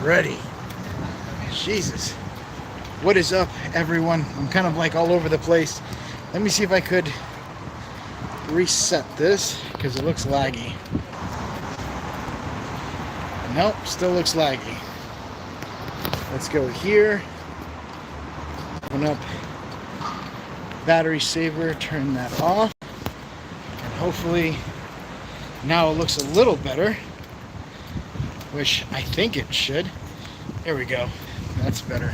ready. Jesus. What is up, everyone? I'm kind of like all over the place. Let me see if I could reset this because it looks laggy. Nope, still looks laggy. Let's go here. Open up battery saver, turn that off. And hopefully now it looks a little better, which I think it should. There we go. That's better.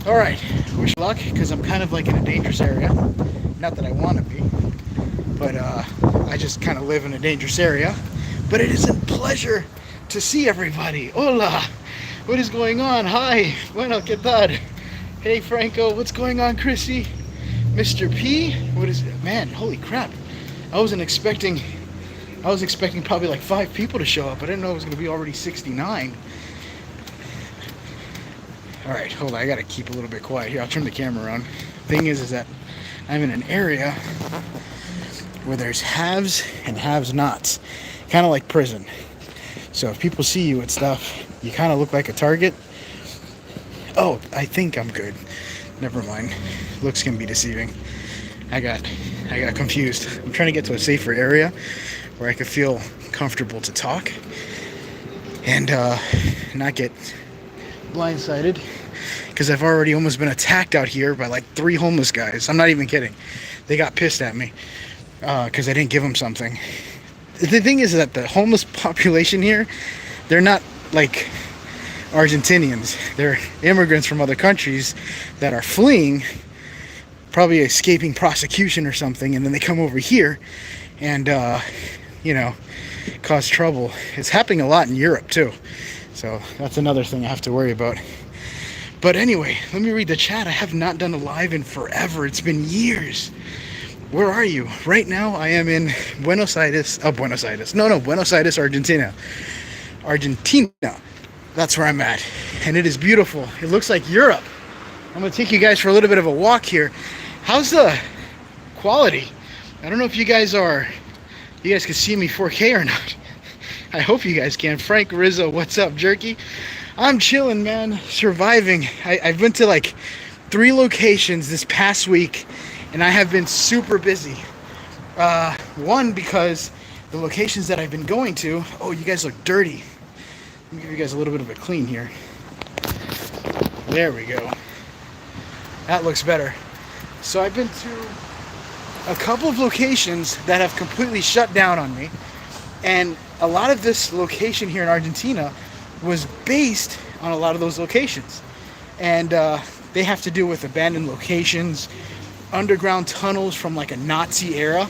All right, wish luck because I'm kind of like in a dangerous area. Not that I want to be, but I just kind of live in a dangerous area. But it is a pleasure to see everybody. Hola, what is going on? Hi, bueno, ¿qué tal? Hey, Franco, what's going on, Chrissy? Mr. P, what is it? Man, holy crap. I was expecting probably like 5 people to show up. I didn't know it was going to be already 69. All right, hold on. I got to keep a little bit quiet here. I'll turn the camera on. Thing is that I'm in an area where there's haves and have-nots, kind of like prison. So if people see you and stuff, you kind of look like a target. Oh, I think I'm good. Never mind. Looks can be deceiving. I got confused. I'm trying to get to a safer area where I could feel comfortable to talk and not get blindsided, because I've already almost been attacked out here by like 3 homeless guys. I'm not even kidding. They got pissed at me because I didn't give them something. The thing is that the homeless population here, they're not like Argentinians. They're immigrants from other countries that are fleeing, probably escaping prosecution or something, and then they come over here and cause trouble. It's happening a lot in Europe too, so that's another thing I have to worry about. But anyway, let me read the chat. I have not done a live in forever. It's been years. Where are you? Right now I am in Buenos Aires, Argentina. That's where I'm at, and it is beautiful. It looks like Europe. I'm gonna take you guys for a little bit of a walk here. How's the quality? I don't know if you guys can see me 4K or not. I hope you guys can. Frank Rizzo, what's up, Jerky? I'm chilling, man, surviving. I've been to like 3 locations this past week, and I have been super busy. One, because the locations that I've been going to, oh, you guys look dirty. Let me give you guys a little bit of a clean here. There we go. That looks better. So I've been to a couple of locations that have completely shut down on me, and a lot of this location here in Argentina was based on a lot of those locations, and they have to do with abandoned locations, underground tunnels from like a Nazi era,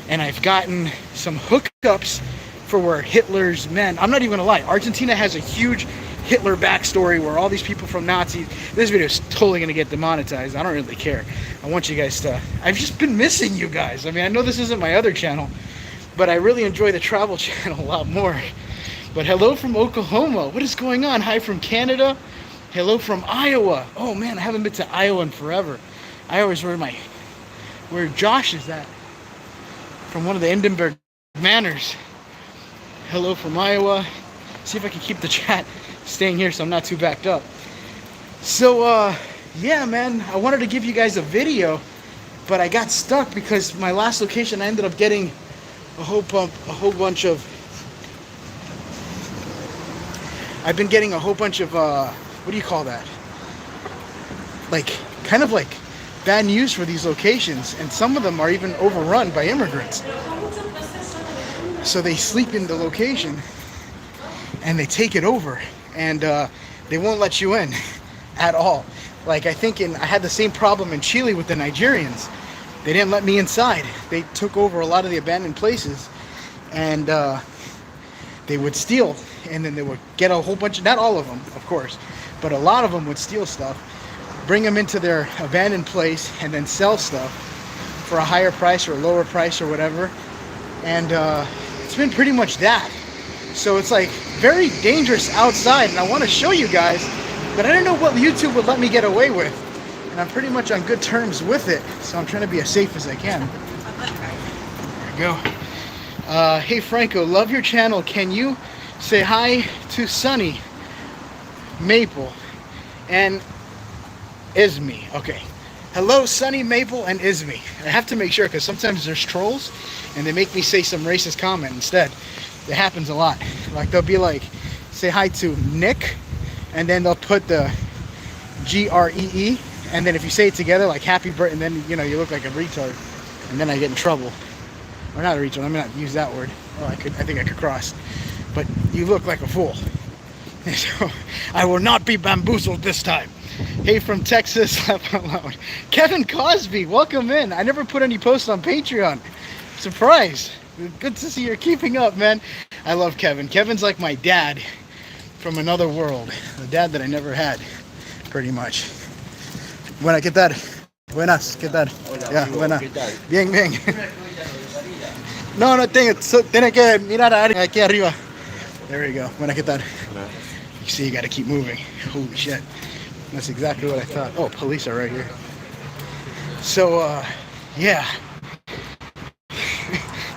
and I've gotten some hookups for where Hitler's men, I'm not even gonna lie, Argentina has a huge Hitler backstory where all these people from Nazis, this video is totally gonna get demonetized. I don't really care. I want you guys to, I've just been missing you guys. I mean, I know this isn't my other channel, but I really enjoy the travel channel a lot more. But hello from Oklahoma. What is going on? Hi from Canada. Hello from Iowa. Oh man, I haven't been to Iowa in forever. Iowa is where Josh is at, from one of the Hindenburg Manors. Hello from Iowa. See if I can keep the chat staying here so I'm not too backed up. So yeah, man, I wanted to give you guys a video, but I got stuck because my last location I ended up getting I've been getting a whole bunch of what do you call that? Like kind of like bad news for these locations, and some of them are even overrun by immigrants. So they sleep in the location and they take it over, and they won't let you in at all. Like I had the same problem in Chile with the Nigerians. They didn't let me inside. They took over a lot of the abandoned places, and they would steal, and then they would get a whole bunch of, not all of them, of course, but a lot of them would steal stuff, bring them into their abandoned place, and then sell stuff for a higher price or a lower price or whatever. And it's been pretty much that. So it's like very dangerous outside, and I want to show you guys, but I don't know what YouTube would let me get away with, and I'm pretty much on good terms with it, so I'm trying to be as safe as I can. There we go. Hey Franco, love your channel. Can you say hi to Sunny? Maple and Isme. Okay. Hello, Sunny, Maple, and Isme. I have to make sure because sometimes there's trolls and they make me say some racist comment instead. It happens a lot. Like they'll be like, say hi to Nick, and then they'll put the Gree, and then if you say it together like happy birthday, and then you know you look like a retard, and then I get in trouble. Or not a retard, I'm not use that word. Oh, I think I could cross. But you look like a fool. So I will not be bamboozled this time. Hey from Texas, laugh out loud. Kevin Cosby, welcome in. I never put any posts on Patreon. Surprise. Good to see you're keeping up, man. I love Kevin. Kevin's like my dad from another world. The dad that I never had, pretty much. Buenas, ¿qué tal? Buenas, ¿qué tal? Ya, buenas. Bien, bien. No, tiene que mirar aquí arriba. There we go. Buenas, ¿qué tal? You see, you got to keep moving. Holy shit. That's exactly what I thought. Oh, police are right here. So, yeah.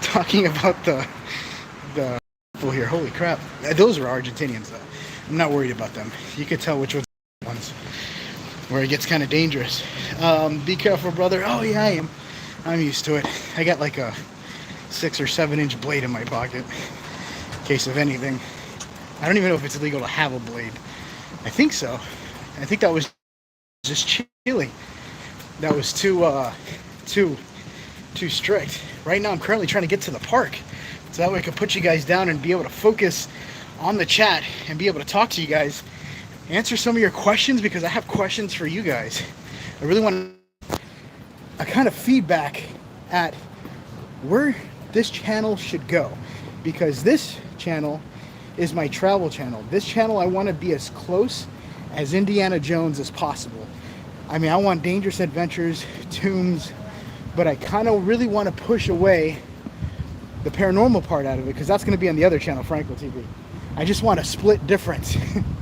Talking about the people here. Holy crap. Those are Argentinians, though. I'm not worried about them. You could tell which ones where it gets kind of dangerous. Be careful, brother. Oh, yeah, I am. I'm used to it. I got like a 6 or 7 inch blade in my pocket in case of anything. I don't even know if it's illegal to have a blade. I think so. I think that was just chilling. That was too strict. Right now I'm currently trying to get to the park so that way I can put you guys down and be able to focus on the chat and be able to talk to you guys, answer some of your questions, because I have questions for you guys. I really want a kind of feedback at where this channel should go, because this channel is my travel channel. This channel, I want to be as close as Indiana Jones as possible. I mean, I want dangerous adventures, tombs, but I kind of really want to push away the paranormal part out of it, because that's going to be on the other channel, Franco TV. I just want a split difference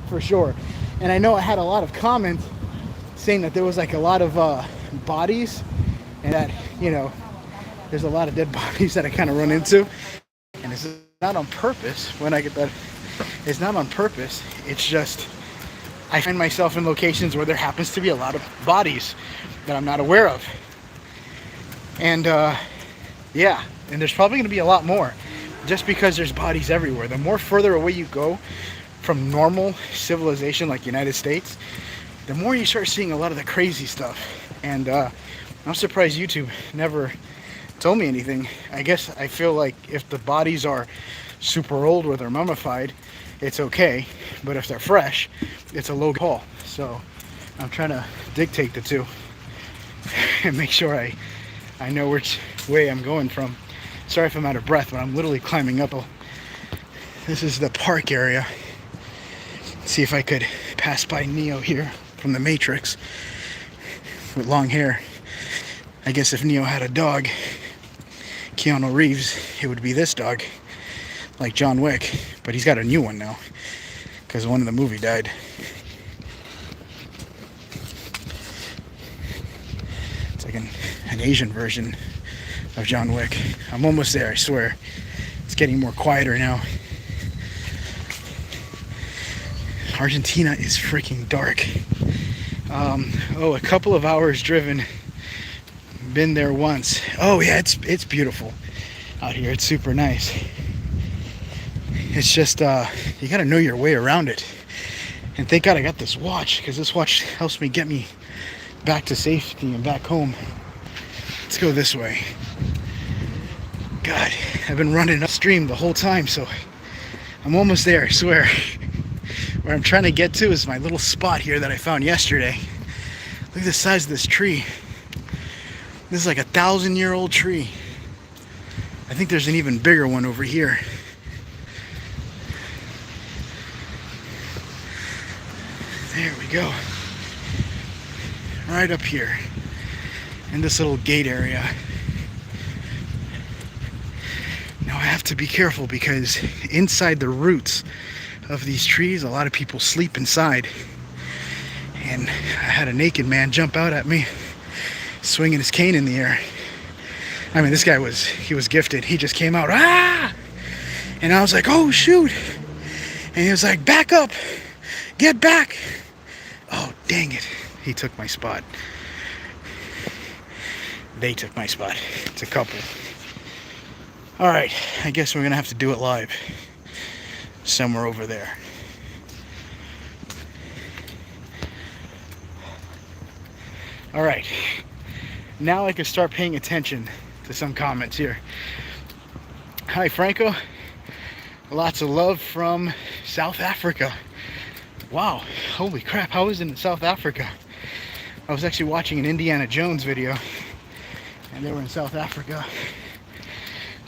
for sure. And I know I had a lot of comments saying that there was like a lot of bodies, and that, you know, there's a lot of dead bodies that I kind of run into. And it's not on purpose. When I get that, it's not on purpose. It's just I find myself in locations where there happens to be a lot of bodies that I'm not aware of. And yeah, and there's probably going to be a lot more, just because there's bodies everywhere. The more further away you go from normal civilization like United States, the more you start seeing a lot of the crazy stuff. And I'm surprised YouTube never told me anything. I guess I feel like if the bodies are super old or they're mummified, it's okay, but if they're fresh, it's a low call. So I'm trying to dictate the two and make sure I know which way I'm going from. Sorry if I'm out of breath, but I'm literally climbing up. This is the park area. See if I could pass by Neo here from the Matrix with long hair. I guess if Neo had a dog, Keanu Reeves, it would be this dog, like John Wick, but he's got a new one now because one in the movie died. It's like an Asian version of John Wick. I'm almost there, I swear. It's getting more quieter now. Argentina is freaking dark. Oh, a couple of hours driven. Been there once. Oh yeah, it's beautiful out here. It's super nice. It's just you gotta know your way around it. And thank God I got this watch, because this watch helps me get me back to safety and back home. Let's go this way. God, I've been running upstream the whole time, so I'm almost there, I swear. Where I'm trying to get to is my little spot here that I found yesterday. Look at the size of this tree. This is like 1,000-year-old tree. I think there's an even bigger one over here. There we go. Right up here in this little gate area. Now I have to be careful, because inside the roots of these trees, a lot of people sleep inside. And I had a naked man jump out at me, swinging his cane in the air. I mean, this guy he was gifted. He just came out, ah! And I was like, oh shoot! And he was like, back up! Get back! Oh, dang it. He took my spot. They took my spot. It's a couple. Alright, I guess we're going to have to do it live. Somewhere over there. Alright. Now I can start paying attention to some comments here. Hi, Franco. Lots of love from South Africa. Wow, holy crap, I was in South Africa. I was actually watching an Indiana Jones video, and they were in South Africa.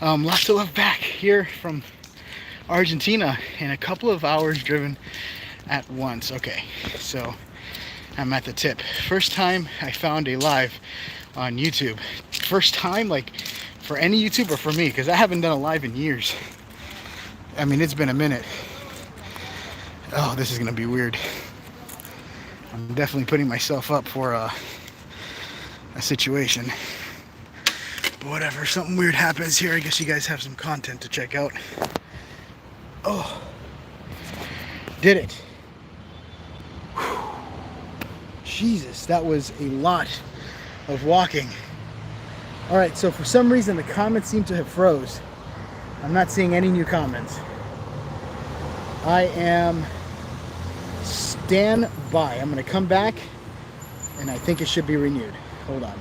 Lots of love back here from Argentina, in a couple of hours driven at once. Okay, so I'm at the tip. First time I found a live on YouTube. First time, like, for any YouTuber, for me, because I haven't done a live in years. I mean, it's been a minute. Oh, this is gonna be weird. I'm definitely putting myself up for a situation. But whatever, if something weird happens here, I guess you guys have some content to check out. Oh, did it. Whew. Jesus, that was a lot of walking. All right, so for some reason the comments seem to have froze. I'm not seeing any new comments. I am stand by. I'm going to come back, and I think it should be renewed. Hold on.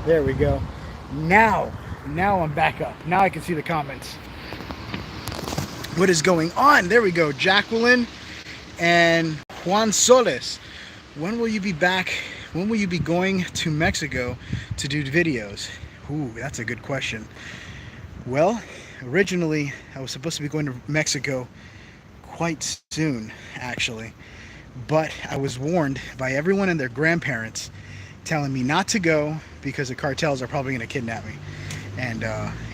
There we go. Now I'm back up. Now I can see the comments. What is going on? There we go. Jacqueline and Juan Soles. When will you be back? When will you be going to Mexico to do videos? Ooh, that's a good question. Well, originally I was supposed to be going to Mexico quite soon, actually, but I was warned by everyone and their grandparents telling me not to go because the cartels are probably going to kidnap me. And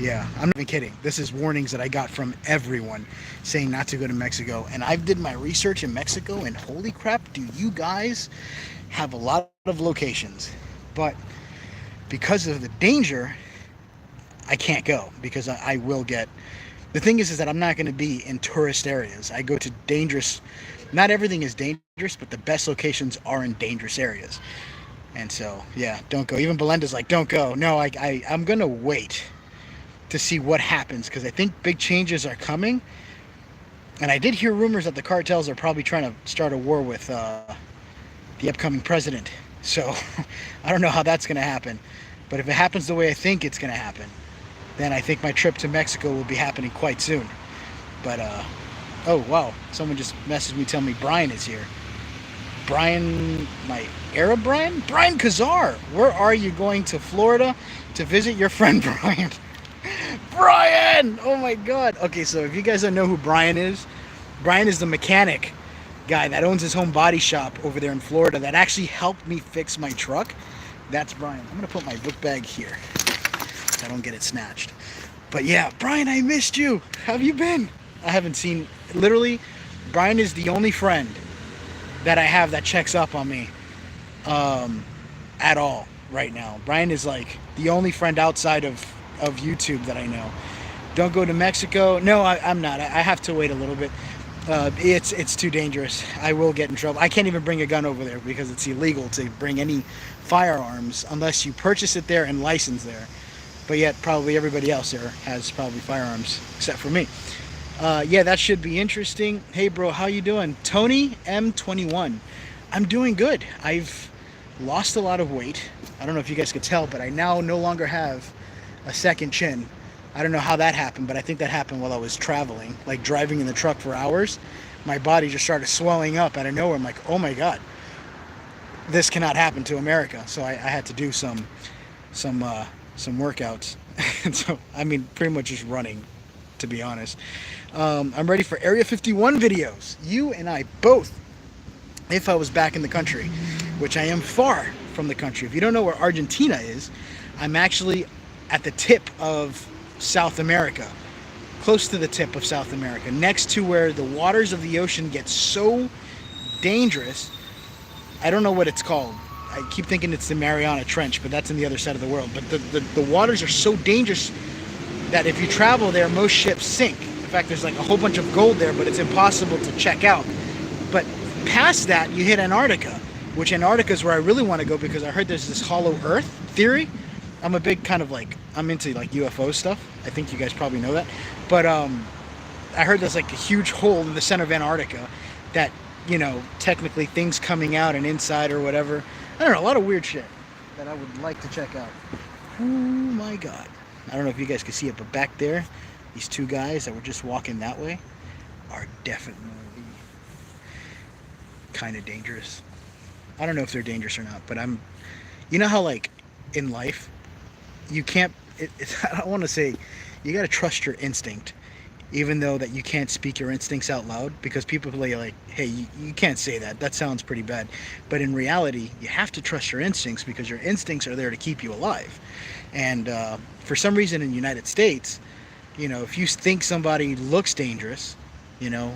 yeah, I'm not even kidding. This is warnings that I got from everyone saying not to go to Mexico. And I did my research in Mexico, and holy crap, do you guys have a lot of locations. But because of the danger, I can't go, because I will get... The thing is that I'm not going to be in tourist areas. I go to dangerous... Not everything is dangerous, but the best locations are in dangerous areas. And so, yeah, don't go. Even Belinda's like, don't go. No, I'm going to wait to see what happens, because I think big changes are coming. And I did hear rumors that the cartels are probably trying to start a war with the upcoming president. So, I don't know how that's going to happen. But if it happens the way I think it's going to happen, then I think my trip to Mexico will be happening quite soon. But, oh, wow. Someone just messaged me telling me Brian is here. Brian, my Arab Brian? Brian Kazar, where are you going to Florida to visit your friend Brian? Brian! Oh my God. Okay, so if you guys don't know who Brian is the mechanic guy that owns his home body shop over there in Florida that actually helped me fix my truck. That's Brian. I'm going to put my book bag here so I don't get it snatched. But yeah, Brian, I missed you. How have you been? I haven't seen... Literally, Brian is the only friend that I have that checks up on me at all right now. Brian is like the only friend outside of YouTube that I know. Don't go to Mexico. No, I'm not. I have to wait a little bit. It's too dangerous. I will get in trouble. I can't even bring a gun over there because it's illegal to bring any firearms unless you purchase it there and license there. But yet probably everybody else there has probably firearms except for me. Yeah, that should be interesting. Hey bro, how you doing? Tony M21. I'm doing good. I've lost a lot of weight. I don't know if you guys could tell, but I now no longer have a second chin. I don't know how that happened, but I think that happened while I was traveling, like driving in the truck for hours. My body just started swelling up out of nowhere. I'm like, oh my God, this cannot happen to America. So I had to do some workouts. And so, I mean, pretty much just running, to be honest. I'm ready for Area 51 videos. You and I both, if I was back in the country, which I am far from the country. If you don't know where Argentina is, I'm actually at the tip of South America, close to the tip of South America, next to where the waters of the ocean get so dangerous. I don't know what it's called. I keep thinking it's the Mariana Trench, but that's in the other side of the world. But the waters are so dangerous that if you travel there, most ships sink. In fact, there's like a whole bunch of gold there, but it's impossible to check out Past that, you hit Antarctica, which Antarctica is where I really want to go because I heard there's this hollow Earth theory. I'm a big kind of like, I'm into like UFO stuff. I think you guys probably know that. But I heard there's like a huge hole in the center of Antarctica that, you know, technically things coming out and inside or whatever. I don't know, a lot of weird shit that I would like to check out. Oh my God. I don't know if you guys can see it, but back there, these two guys that were just walking that way are definitely kind of dangerous. I don't know if they're dangerous or not, but you know how like in life, you can't, I don't want to say, you got to trust your instinct, even though that you can't speak your instincts out loud, because people are like, hey, you can't say that. That sounds pretty bad. But in reality, you have to trust your instincts because your instincts are there to keep you alive. And for some reason in the United States, you know, if you think somebody looks dangerous, you know,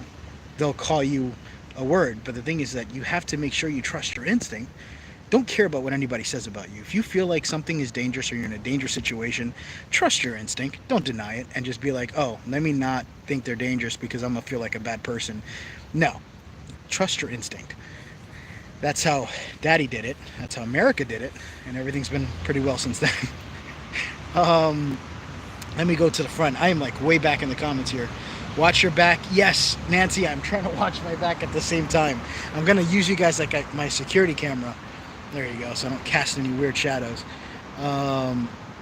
they'll call you a word. But the thing is that you have to make sure you trust your instinct. Don't care about what anybody says about you. If you feel like something is dangerous or you're in a dangerous situation, trust your instinct. Don't deny it and just be like, oh, let me not think they're dangerous because I'm going to feel like a bad person. No, trust your instinct. That's how Daddy did it. That's how America did it. And everything's been pretty well since then. Let me go to the front. I am like way back in the comments here. Watch your back. Yes, Nancy, I'm trying to watch my back at the same time. I'm going to use you guys like my security camera. There you go, so I don't cast any weird shadows.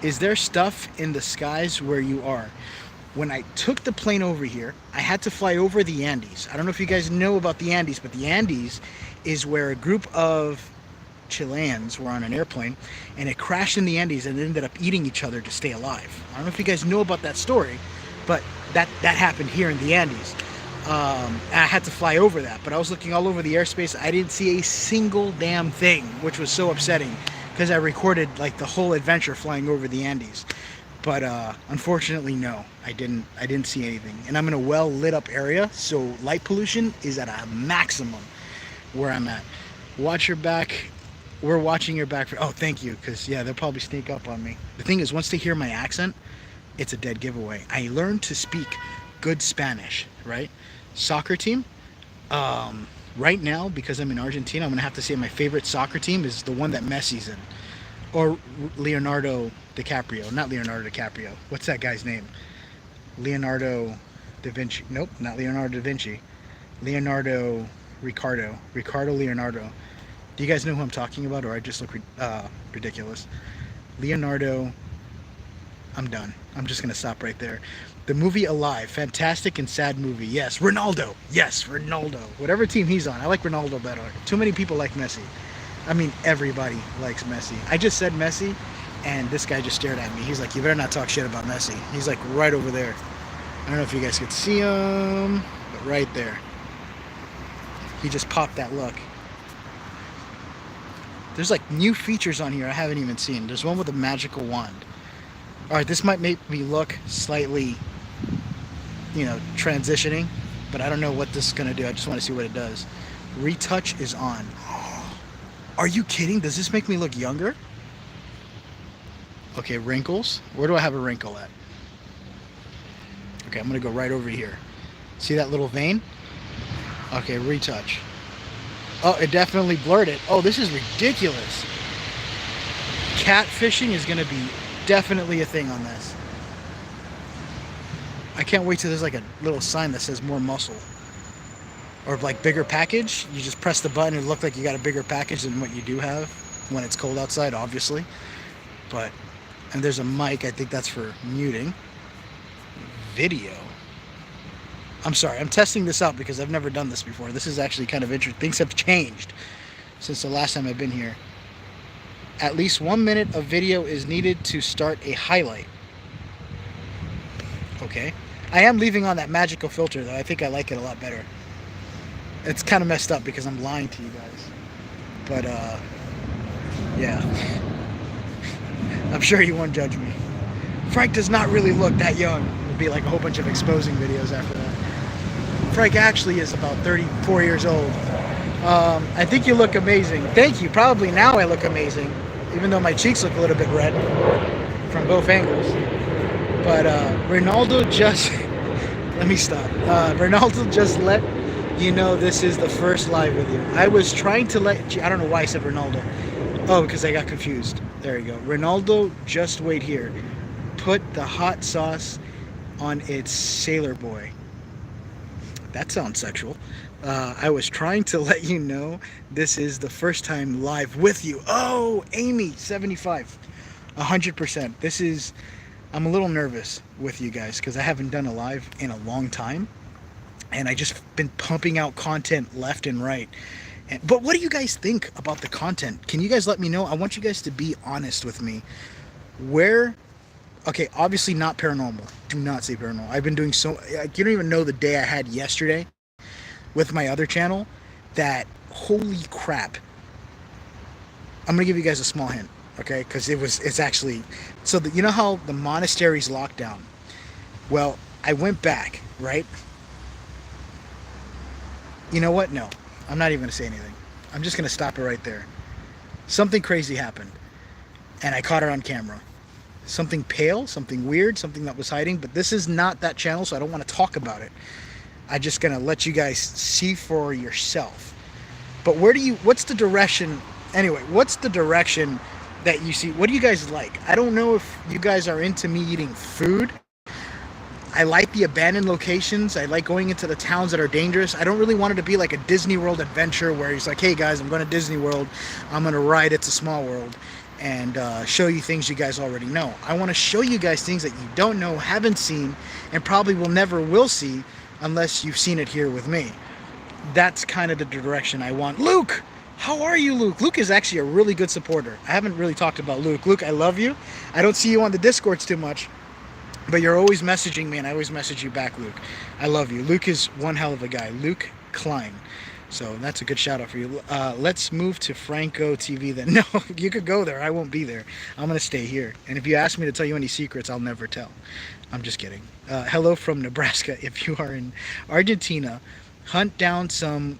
Is there stuff in the skies where you are? When I took the plane over here, I had to fly over the Andes. I don't know if you guys know about the Andes, but the Andes is where a group of Chileans were on an airplane and it crashed in the Andes and ended up eating each other to stay alive. I don't know if you guys know about that story, but that happened here in the Andes. I had to fly over that, but I was looking all over the airspace. I didn't see a single damn thing, which was so upsetting because I recorded like the whole adventure flying over the Andes. But unfortunately, no, I didn't see anything. And I'm in a well lit up area, so light pollution is at a maximum where I'm at. Watch your back. We're watching your back. Oh, thank you, because yeah, they'll probably sneak up on me. The thing is, once they hear my accent, it's a dead giveaway. I learned to speak good Spanish, right? Soccer team, right now, because I'm in Argentina, I'm gonna have to say my favorite soccer team is the one that Messi's in, or Leonardo DiCaprio. Not Leonardo DiCaprio, what's that guy's name? Leonardo da Vinci. Nope, not Leonardo da Vinci. Ricardo Leonardo. Do you guys know who I'm talking about, or I just look ridiculous? Leonardo. I'm done. I'm just gonna stop right there. The movie Alive, fantastic and sad movie. Yes, Ronaldo. Yes, Ronaldo. Whatever team he's on, I like Ronaldo better. Too many people like Messi. I mean, everybody likes Messi. I just said Messi, and this guy just stared at me. He's like, you better not talk shit about Messi. He's like right over there. I don't know if you guys could see him, but right there. He just popped that look. There's like new features on here I haven't even seen. There's one with a magical wand. All right, this might make me look slightly, you know, transitioning, but I don't know what this is going to do. I just want to see what it does. Retouch is on. Are you kidding? Does this make me look younger? Okay, wrinkles. Where do I have a wrinkle at? Okay, I'm going to go right over here. See that little vein? Okay, retouch. Oh, it definitely blurred it. Oh, this is ridiculous. Catfishing is going to be definitely a thing on this. I can't wait till there's like a little sign that says more muscle. Or like bigger package. You just press the button and it looks like you got a bigger package than what you do have when it's cold outside, obviously. But, and there's a mic, I think that's for muting. Video. I'm sorry, I'm testing this out because I've never done this before. This is actually kind of interesting. Things have changed since the last time I've been here. At least 1 minute of video is needed to start a highlight. Okay. I am leaving on that magical filter though. I think I like it a lot better. It's kind of messed up because I'm lying to you guys. But, yeah. I'm sure you won't judge me. Frank does not really look that young. It'll be like a whole bunch of exposing videos after that. Frank actually is about 34 years old. I think you look amazing. Thank you. Probably now I look amazing, even though my cheeks look a little bit red from both angles. But Ronaldo just let me stop. Ronaldo just let you know this is the first live with you. I was trying to let you, I don't know why I said Ronaldo. Oh, because I got confused. There you go. Ronaldo, just wait here. Put the hot sauce on its sailor boy. That sounds sexual. I was trying to let you know this is the first time live with you. Oh, Amy, 75. 100%. This is, I'm a little nervous with you guys because I haven't done a live in a long time. And I just been pumping out content left and right. But what do you guys think about the content? Can you guys let me know? I want you guys to be honest with me. Where, okay, obviously not paranormal. Do not say paranormal. I've been doing so, you don't even know the day I had yesterday with my other channel that, holy crap. I'm going to give you guys a small hint, okay? Because it's actually, so you know how the monastery's locked down? Well, I went back, right? You know what? No, I'm not even going to say anything. I'm just going to stop it right there. Something crazy happened, and I caught it on camera. Something pale, something weird, something that was hiding, but this is not that channel, so I don't want to talk about it. I'm just going to let you guys see for yourself. But what's the direction, anyway, what's the direction that you see? What do you guys like? I don't know if you guys are into me eating food. I like the abandoned locations. I like going into the towns that are dangerous. I don't really want it to be like a Disney World adventure where he's like, hey guys, I'm going to Disney World. I'm going to ride It's a Small World and show you things you guys already know. I want to show you guys things that you don't know, haven't seen, and probably will see unless you've seen it here with me. That's kind of the direction I want. Luke! How are you, Luke? Luke is actually a really good supporter. I haven't really talked about Luke. Luke, I love you. I don't see you on the Discords too much, but you're always messaging me, and I always message you back, Luke. I love you. Luke is one hell of a guy. Luke Klein. So that's a good shout out for you. Let's move to Franco TV then. No, you could go there. I won't be there. I'm going to stay here. And if you ask me to tell you any secrets, I'll never tell. I'm just kidding. Hello from Nebraska. If you are in Argentina, hunt down some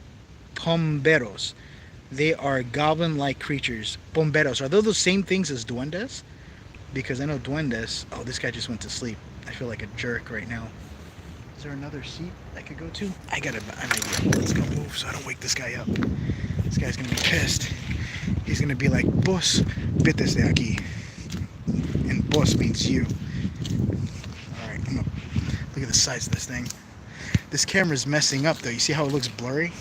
pomberos. They are goblin-like creatures. Pomberos. Are those the same things as duendes? Because I know duendes. Oh, this guy just went to sleep. I feel like a jerk right now. Is there another seat I could go to? I got an idea. Let's go move so I don't wake this guy up. This guy's gonna be pissed. He's gonna be like, "Boss, vete de aquí." And boss means you. All right, look at the size of this thing. This camera's messing up though. You see how it looks blurry?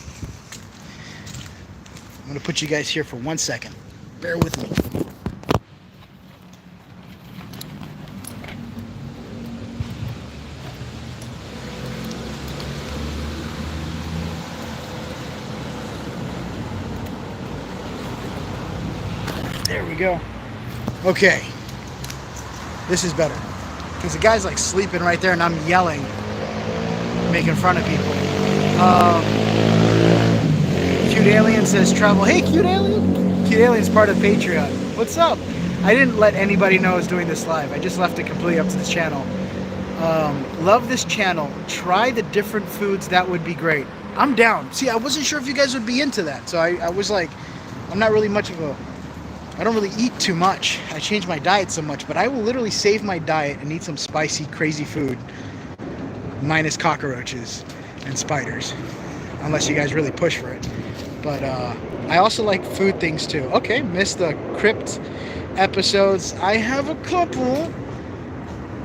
I'm gonna put you guys here for 1 second. Bear with me. There we go. Okay. This is better. Because the guy's like sleeping right there and I'm yelling, making fun of people. Cute Alien says travel. Hey, Cute Alien. Cute Alien's part of Patreon. What's up? I didn't let anybody know I was doing this live. I just left it completely up to the channel. Love this channel. Try the different foods. That would be great. I'm down. See, I wasn't sure if you guys would be into that. So I was like, I'm not really much of a... I don't really eat too much. I change my diet so much, but I will literally save my diet and eat some spicy, crazy food, minus cockroaches and spiders, unless you guys really push for it. But I also like food things too. Okay, missed the crypt episodes. I have a couple.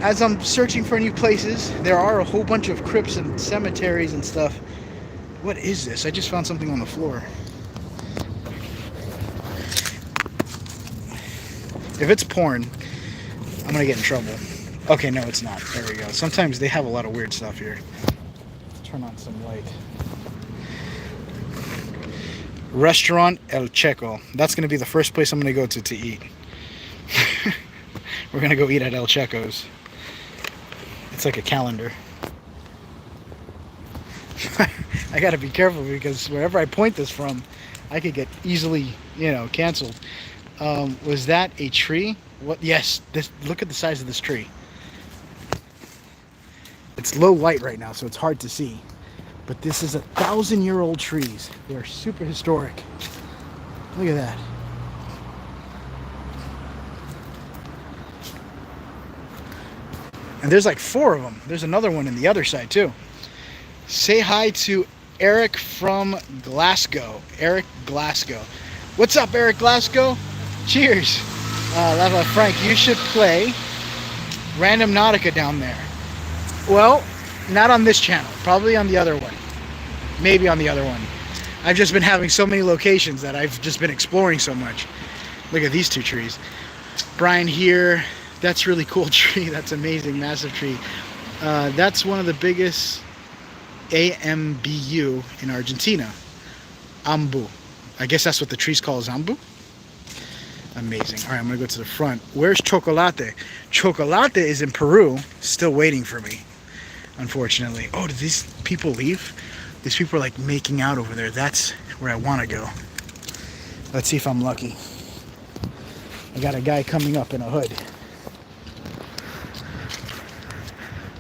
As I'm searching for new places, there are a whole bunch of crypts and cemeteries and stuff. What is this? I just found something on the floor. If it's porn, I'm gonna get in trouble. Okay, no, it's not. There we go. Sometimes they have a lot of weird stuff here. Turn on some light. Restaurant El Checo. That's gonna be the first place I'm gonna go to eat. We're gonna go eat at El Checo's. It's like a calendar. I gotta be careful because wherever I point this from, I could get easily, canceled. Was that a tree? What? Yes. Look at the size of this tree. It's low light right now, so it's hard to see. But this is 1,000-year-old trees. They are super historic. Look at that. And there's like 4 of them. There's another one in the other side too. Say hi to Eric from Glasgow. Eric Glasgow. What's up, Eric Glasgow? Cheers. Lava Frank, you should play Random Nautica down there. Well, not on this channel. Probably on the other one. Maybe on the other one. I've just been having so many locations that I've just been exploring so much. Look at these two trees. Brian here. That's really cool tree. That's amazing. Massive tree. That's one of the biggest AMBU in Argentina. Ambu. I guess that's what the tree's called, is Ambu. Amazing. All right, I'm gonna go to the front. Where's Chocolate? Chocolate is in Peru, still waiting for me, unfortunately. Oh, did these people leave? These people are like making out over there. That's where I want to go. Let's see if I'm lucky. I got a guy coming up in a hood.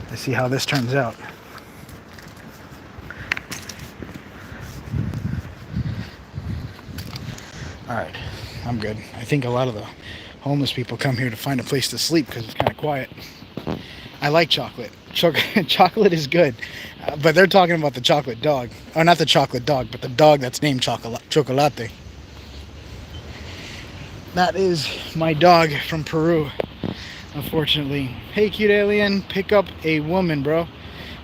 Let's see how this turns out. All right, I'm good. I think a lot of the homeless people come here to find a place to sleep because it's kind of quiet. I like chocolate. Chocolate is good, but they're talking about the chocolate dog. Or not the chocolate dog, but the dog that's named Chocolate. That is my dog from Peru, unfortunately. Hey, cute alien, pick up a woman, bro.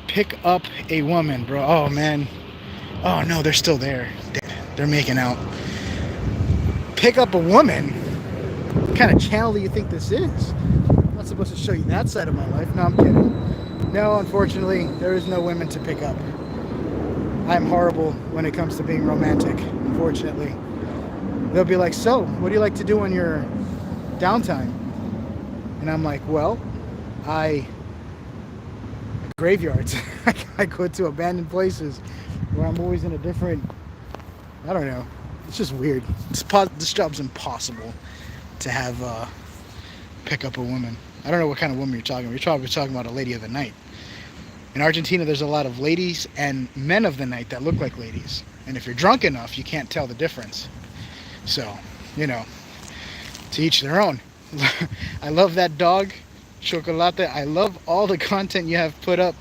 Pick up a woman, bro. Oh, man. Oh, no, they're still there. They're making out. Pick up a woman? What kind of channel do you think this is? I'm not supposed to show you that side of my life. No, I'm kidding. No, unfortunately, there is no women to pick up. I'm horrible when it comes to being romantic, unfortunately. They'll be like, so, what do you like to do on your downtime? And I'm like, well, graveyards. I go to abandoned places where I'm always in a different, I don't know. It's just weird. This job's impossible to have pick up a woman. I don't know what kind of woman you're talking about. You're probably talking about a lady of the night. In Argentina, there's a lot of ladies and men of the night that look like ladies. And if you're drunk enough, you can't tell the difference. So, you know, to each their own. I love that dog, Chocolate. I love all the content you have put up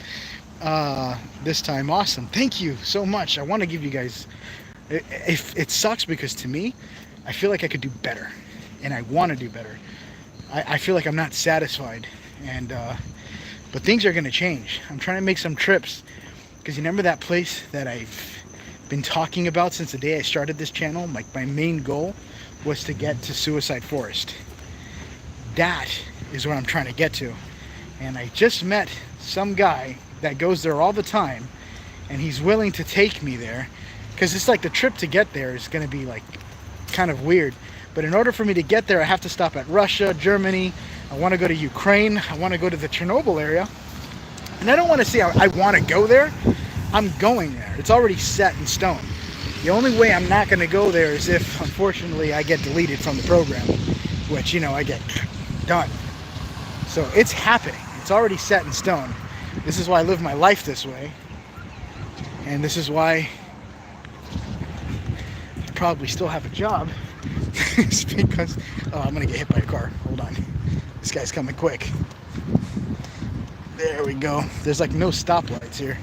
this time. Awesome. Thank you so much. I want to give you guys... It sucks because to me, I feel like I could do better. And I want to do better. I feel like I'm not satisfied. And but things are going to change. I'm trying to make some trips. Because you remember that place that I've been talking about since the day I started this channel? Like my main goal was to get to Suicide Forest. That is what I'm trying to get to. And I just met some guy that goes there all the time. And he's willing to take me there. Because it's like the trip to get there is going to be like kind of weird. But in order for me to get there, I have to stop at Russia, Germany. I want to go to Ukraine. I want to go to the Chernobyl area. And I don't want to say I want to go there. I'm going there. It's already set in stone. The only way I'm not going to go there is if, unfortunately, I get deleted from the program. Which, you know, I get done. So it's happening. It's already set in stone. This is why I live my life this way. And this is why... probably still have a job. It's because I'm gonna get hit by a car. Hold on, this guy's coming quick. There we go. There's like no stoplights here.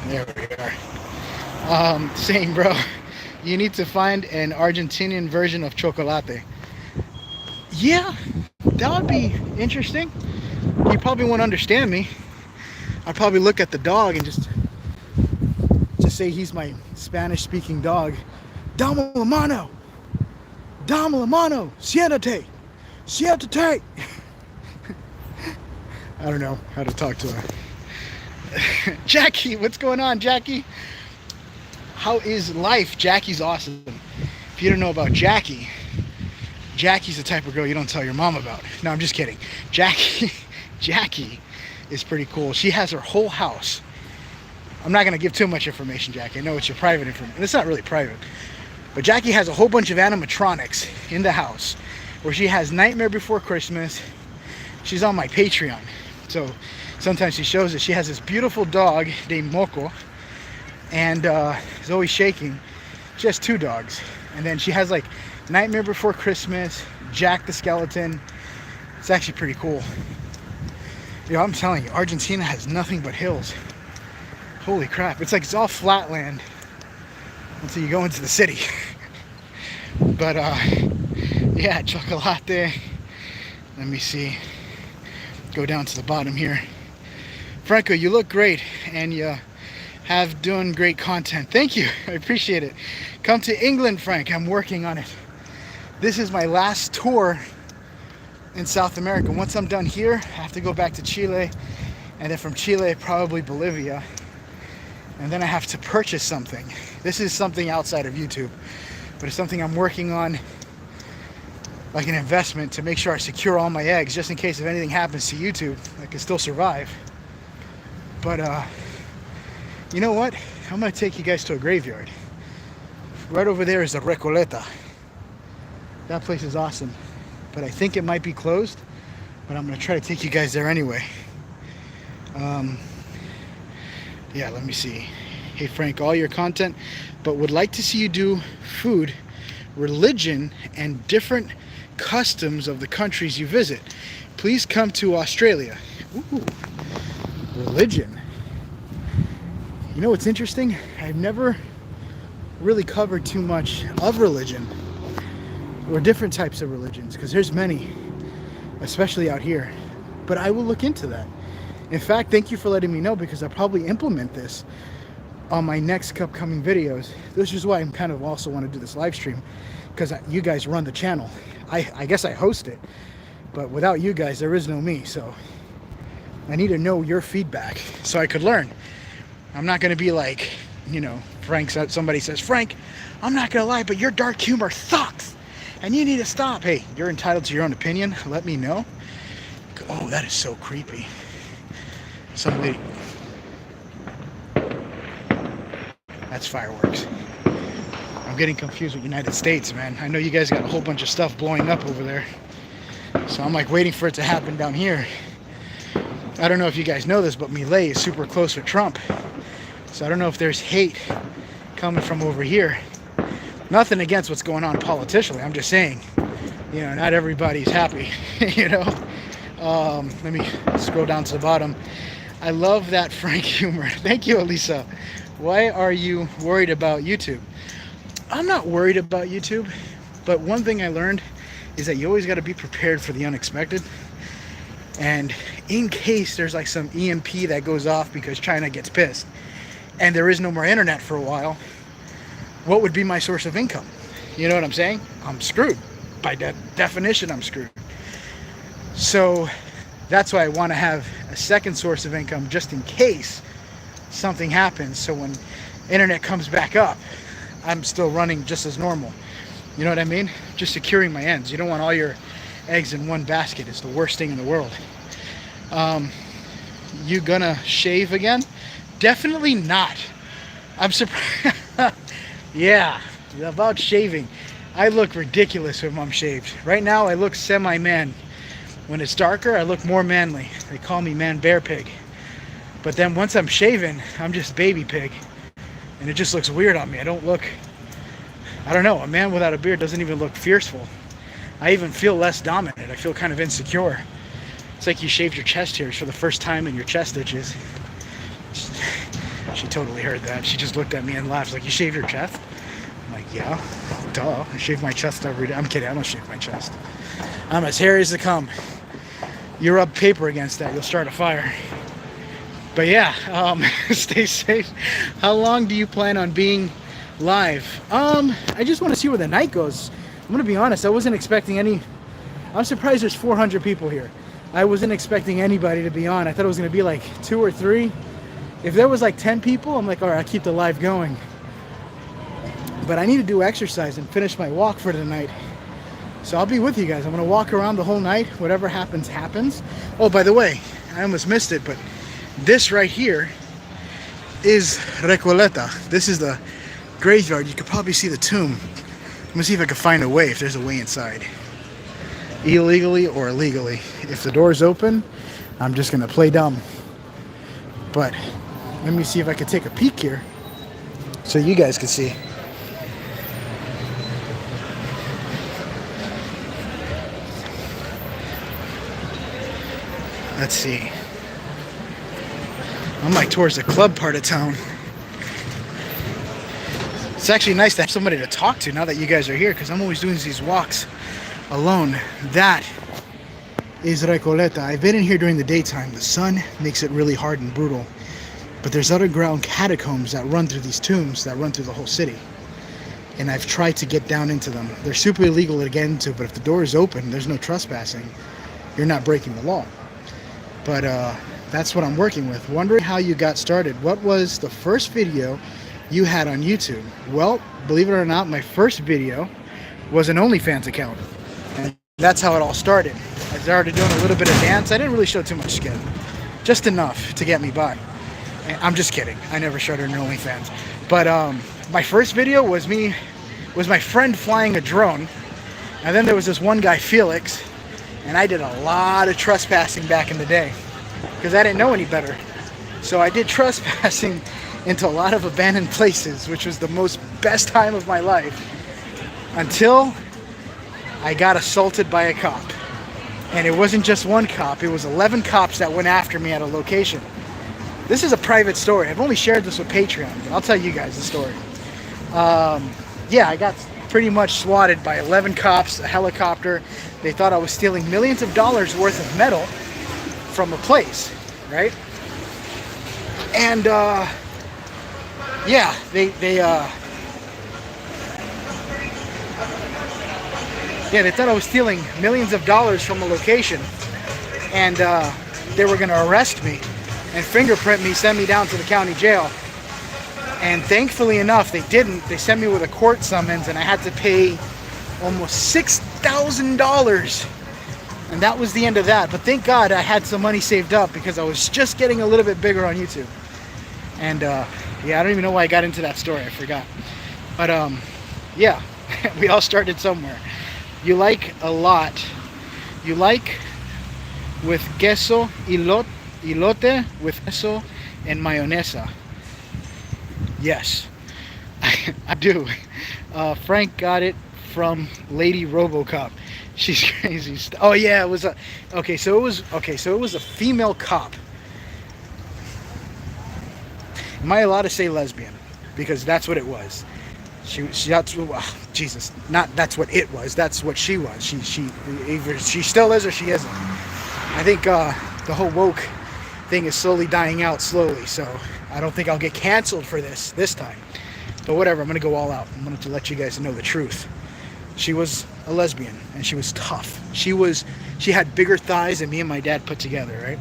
There we are. Same, bro. You need to find an Argentinian version of Chocolate. Yeah, that would be interesting. You probably won't understand me. I'd probably look at the dog and just say he's my Spanish-speaking dog. Dame la mano, siéntate, siéntate. I don't know how to talk to her. Jackie, what's going on, Jackie? How is life? Jackie's awesome. If you don't know about Jackie, Jackie's the type of girl you don't tell your mom about. No, I'm just kidding. Jackie is pretty cool. She has her whole house. I'm not going to give too much information, Jackie. I know it's your private information. It's not really private. But Jackie has a whole bunch of animatronics in the house where she has Nightmare Before Christmas. She's on my Patreon. So sometimes she shows it. She has this beautiful dog named Moco. And he's always shaking. She has two dogs. And then she has like Nightmare Before Christmas, Jack the Skeleton. It's actually pretty cool. Yo, I'm telling you, Argentina has nothing but hills. Holy crap, it's like it's all flat land until you go into the city. But yeah, chocolate. Let me see. Go down to the bottom here. Franco, you look great, and you have done great content. Thank you. I appreciate it. Come to England, Frank. I'm working on it. This is my last tour in South America. Once I'm done here, I have to go back to Chile, and then from Chile, probably Bolivia. And then I have to purchase something. This is something outside of YouTube, but it's something I'm working on, like an investment, to make sure I secure all my eggs, just in case if anything happens to YouTube, I can still survive. But you know what? I'm gonna take you guys to a graveyard. Right over there is the Recoleta. That place is awesome, but I think it might be closed, but I'm gonna try to take you guys there anyway. Yeah, let me see. Hey Frank, all your content, but would like to see you do food, religion, and different customs of the countries you visit. Please come to Australia. Ooh, religion. You know what's interesting? I've never really covered too much of religion or different types of religions, because there's many, especially out here. But I will look into that. In fact, thank you for letting me know, because I'll probably implement this on my next upcoming videos. This is why I'm kind of also want to do this live stream, because you guys run the channel. I guess I host it, but without you guys, there is no me. So I need to know your feedback so I could learn. I'm not going to be like, you know, somebody says, Frank, I'm not going to lie, but your dark humor sucks and you need to stop. Hey, you're entitled to your own opinion. Let me know. Oh, that is so creepy. Somebody. That's fireworks. I'm getting confused with United States, man. I know you guys got a whole bunch of stuff blowing up over there. So I'm like waiting for it to happen down here. I don't know if you guys know this, but Milei is super close with Trump. So I don't know if there's hate coming from over here. Nothing against what's going on politically. I'm just saying, you know, not everybody's happy, you know. Let me scroll down to the bottom. I love that Frank humor. Thank you, Elisa. Why are you worried about YouTube? I'm not worried about YouTube, but one thing I learned is that you always got to be prepared for the unexpected. And in case there's like some EMP that goes off because China gets pissed and there is no more internet for a while, what would be my source of income? You know what I'm saying? I'm screwed. By definition, I'm screwed. So that's why I want to have a second source of income, just in case something happens. So when internet comes back up, I'm still running just as normal. You know what I mean? Just securing my ends. You don't want all your eggs in one basket. It's the worst thing in the world. You gonna shave again? Definitely not. I'm surprised. Yeah, about shaving. I look ridiculous when I'm shaved. Right now I look semi-man. When it's darker, I look more manly. They call me man bear pig. But then once I'm shaven, I'm just baby pig. And it just looks weird on me. I don't know, a man without a beard doesn't even look fierceful. I even feel less dominant. I feel kind of insecure. It's like you shaved your chest hairs for the first time in your chest itches. She totally heard that. She just looked at me and laughed. Like, you shaved your chest? I'm like, yeah, duh. I shave my chest every day. I'm kidding, I don't shave my chest. I'm as hairy as they come. You rub paper against that, you'll start a fire. But yeah, stay safe. How long do you plan on being live? I just want to see where the night goes. I'm gonna be honest, I wasn't expecting any. I'm surprised there's 400 people here. I wasn't expecting anybody to be on. I thought it was gonna be like 2 or 3. If there was like 10 people, I'm like, all right, I'll keep the live going. But I need to do exercise and finish my walk for the night. So I'll be with you guys. I'm gonna walk around the whole night. Whatever happens, happens. Oh, by the way, I almost missed it, but this right here is Recoleta. This is the graveyard. You could probably see the tomb. I'm gonna see if I can find a way, if there's a way inside. Illegally or legally. If the door's open, I'm just gonna play dumb. But let me see if I can take a peek here so you guys can see. Let's see. I'm like towards the club part of town. It's actually nice to have somebody to talk to now that you guys are here, because I'm always doing these walks alone. That is Recoleta. I've been in here during the daytime. The sun makes it really hard and brutal. But there's underground catacombs that run through these tombs that run through the whole city. And I've tried to get down into them. They're super illegal to get into, but if the door is open, there's no trespassing. You're not breaking the law. But that's what I'm working with. Wondering how you got started. What was the first video you had on YouTube? Well, believe it or not, my first video was an OnlyFans account. And that's how it all started. I started doing a little bit of dance. I didn't really show too much skin. Just enough to get me by. I'm just kidding. I never showed her an OnlyFans. But my first video was my friend flying a drone. And then there was this one guy, Felix. And I did a lot of trespassing back in the day, because I didn't know any better. So I did trespassing into a lot of abandoned places, which was the best time of my life, until I got assaulted by a cop. And it wasn't just one cop, it was 11 cops that went after me at a location. This is a private story. I've only shared this with Patreon, but I'll tell you guys the story. Yeah, I got pretty much swatted by 11 cops, a helicopter. They thought I was stealing millions of dollars worth of metal from a place, right? And yeah, they thought I was stealing millions of dollars from a location, and they were gonna arrest me and fingerprint me, send me down to the county jail. And thankfully enough, they didn't. They sent me with a court summons, and I had to pay almost $6,000. And that was the end of that. But thank God I had some money saved up, because I was just getting a little bit bigger on YouTube. And yeah, I don't even know why I got into that story. I forgot. But yeah, we all started somewhere. You like a lot. You like with queso, elote with queso and mayonesa. Yes, I do. Frank got it from Lady RoboCop. She's crazy. Oh yeah, it was a. Okay, so it was a female cop. Am I allowed to say lesbian? Because that's what it was. That's Jesus. Not that's what it was. That's what she was. She either she still is or she isn't. I think the whole woke thing is slowly dying out slowly. So I don't think I'll get canceled for this time. But whatever. I'm gonna go all out. I'm gonna let you guys know the truth. She was a lesbian, and she was tough. She had bigger thighs than me and my dad put together, right?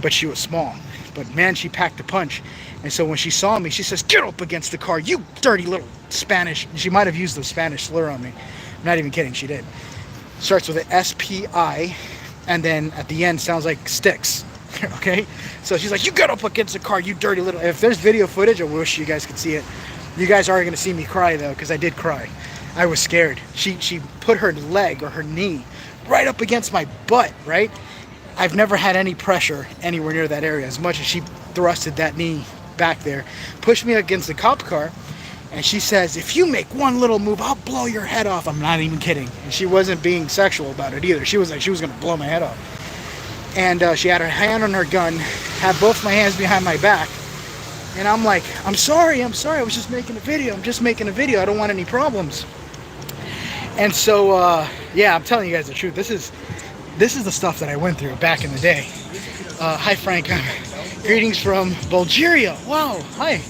But she was small. But man, she packed a punch. And so when she saw me, she says, "Get up against the car, you dirty little Spanish." She might have used the Spanish slur on me. I'm not even kidding, she did. Starts with an S-P-I, and then at the end sounds like sticks. Okay? So she's like, "You get up against the car, you dirty little..." If there's video footage, I wish you guys could see it. You guys aren't going to see me cry, though, because I did cry. I was scared. She put her leg or her knee right up against my butt, right? I've never had any pressure anywhere near that area. As much as she thrusted that knee back there, pushed me against the cop car, and she says, "If you make one little move, I'll blow your head off." I'm not even kidding. And she wasn't being sexual about it either. She was like, she was going to blow my head off. And she had her hand on her gun, had both my hands behind my back. And I'm like, I'm sorry. I was just making a video. I don't want any problems. And so, yeah, I'm telling you guys the truth. This is the stuff that I went through back in the day. Hi, Frank. Greetings from Bulgaria. Wow. Hi.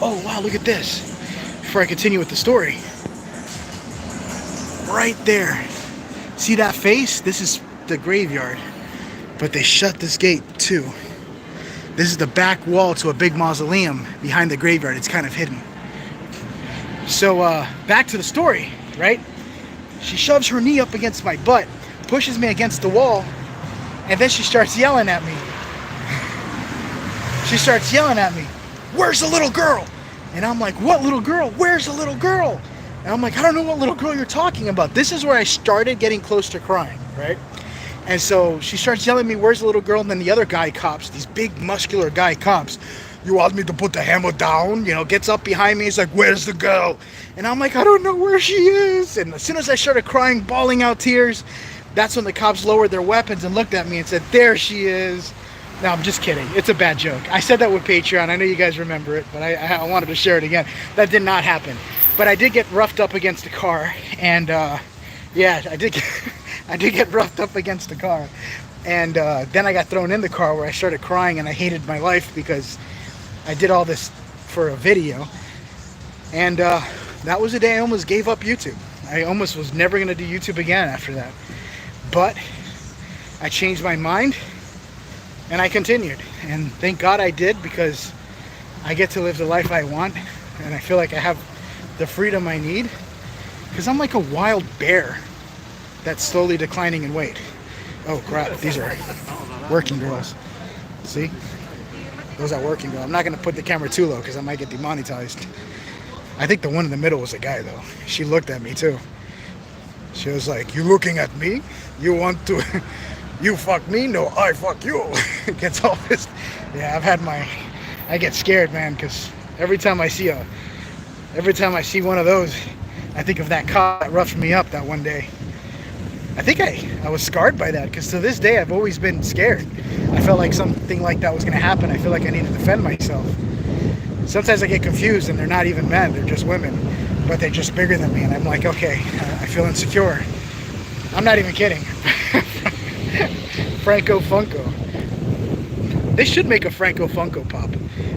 Oh, wow. Look at this. Before I continue with the story. Right there. See that face? This is the graveyard. But they shut this gate, too. This is the back wall to a big mausoleum behind the graveyard. It's kind of hidden. So, back to the story, right? She shoves her knee up against my butt, pushes me against the wall, and then she starts yelling at me. She starts yelling at me, "Where's the little girl?" And I'm like, "What little girl? Where's the little girl?" And I'm like, "I don't know what little girl you're talking about." This is where I started getting close to crying, right? And so she starts yelling at me, "Where's the little girl?" And then the other guy cops, these big muscular guy cops, "You want me to put the hammer down?" You know, gets up behind me. He's like, "Where's the girl?" And I'm like, "I don't know where she is." And as soon as I started crying, bawling out tears, that's when the cops lowered their weapons and looked at me and said, "There she is." No, I'm just kidding. It's a bad joke. I said that with Patreon. I know you guys remember it, but I wanted to share it again. That did not happen. But I did get roughed up against a car, and yeah, I did get roughed up against the car, and then I got thrown in the car where I started crying, and I hated my life because I did all this for a video, and that was the day I almost gave up YouTube. I almost was never going to do YouTube again after that, but I changed my mind and I continued, and thank God I did, because I get to live the life I want, and I feel like I have the freedom I need, because I'm like a wild bear that's slowly declining in weight. Oh crap, these are working girls. See? Those are working girls. I'm not going to put the camera too low because I might get demonetized. I think the one in the middle was a guy though. She looked at me too. She was like, "You looking at me? You want to you fuck me? No, I fuck you." Gets all pissed. Yeah, I get scared, man, because every time I see one of those, I think of that cop that roughed me up that one day. I think I was scarred by that, because to this day I've always been scared. I felt like something like that was going to happen. I feel like I need to defend myself. Sometimes I get confused and they're not even men, they're just women, but they're just bigger than me, and I'm like, okay, I feel insecure. I'm not even kidding. Franco Funko. They should make a Franco Funko Pop.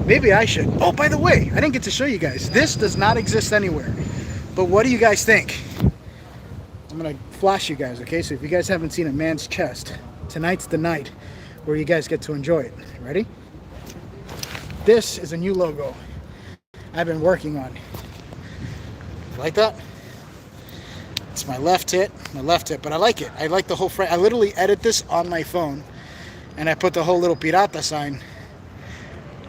Maybe I should. Oh, by the way, I didn't get to show you guys. This does not exist anywhere. But what do you guys think? I'm going to flash you guys, okay? So if you guys haven't seen a man's chest, tonight's the night where you guys get to enjoy it. Ready? This is a new logo I've been working on. Like that? It's my left hit, but I like it. I like the whole frame. I literally edit this on my phone, and I put the whole little pirata sign.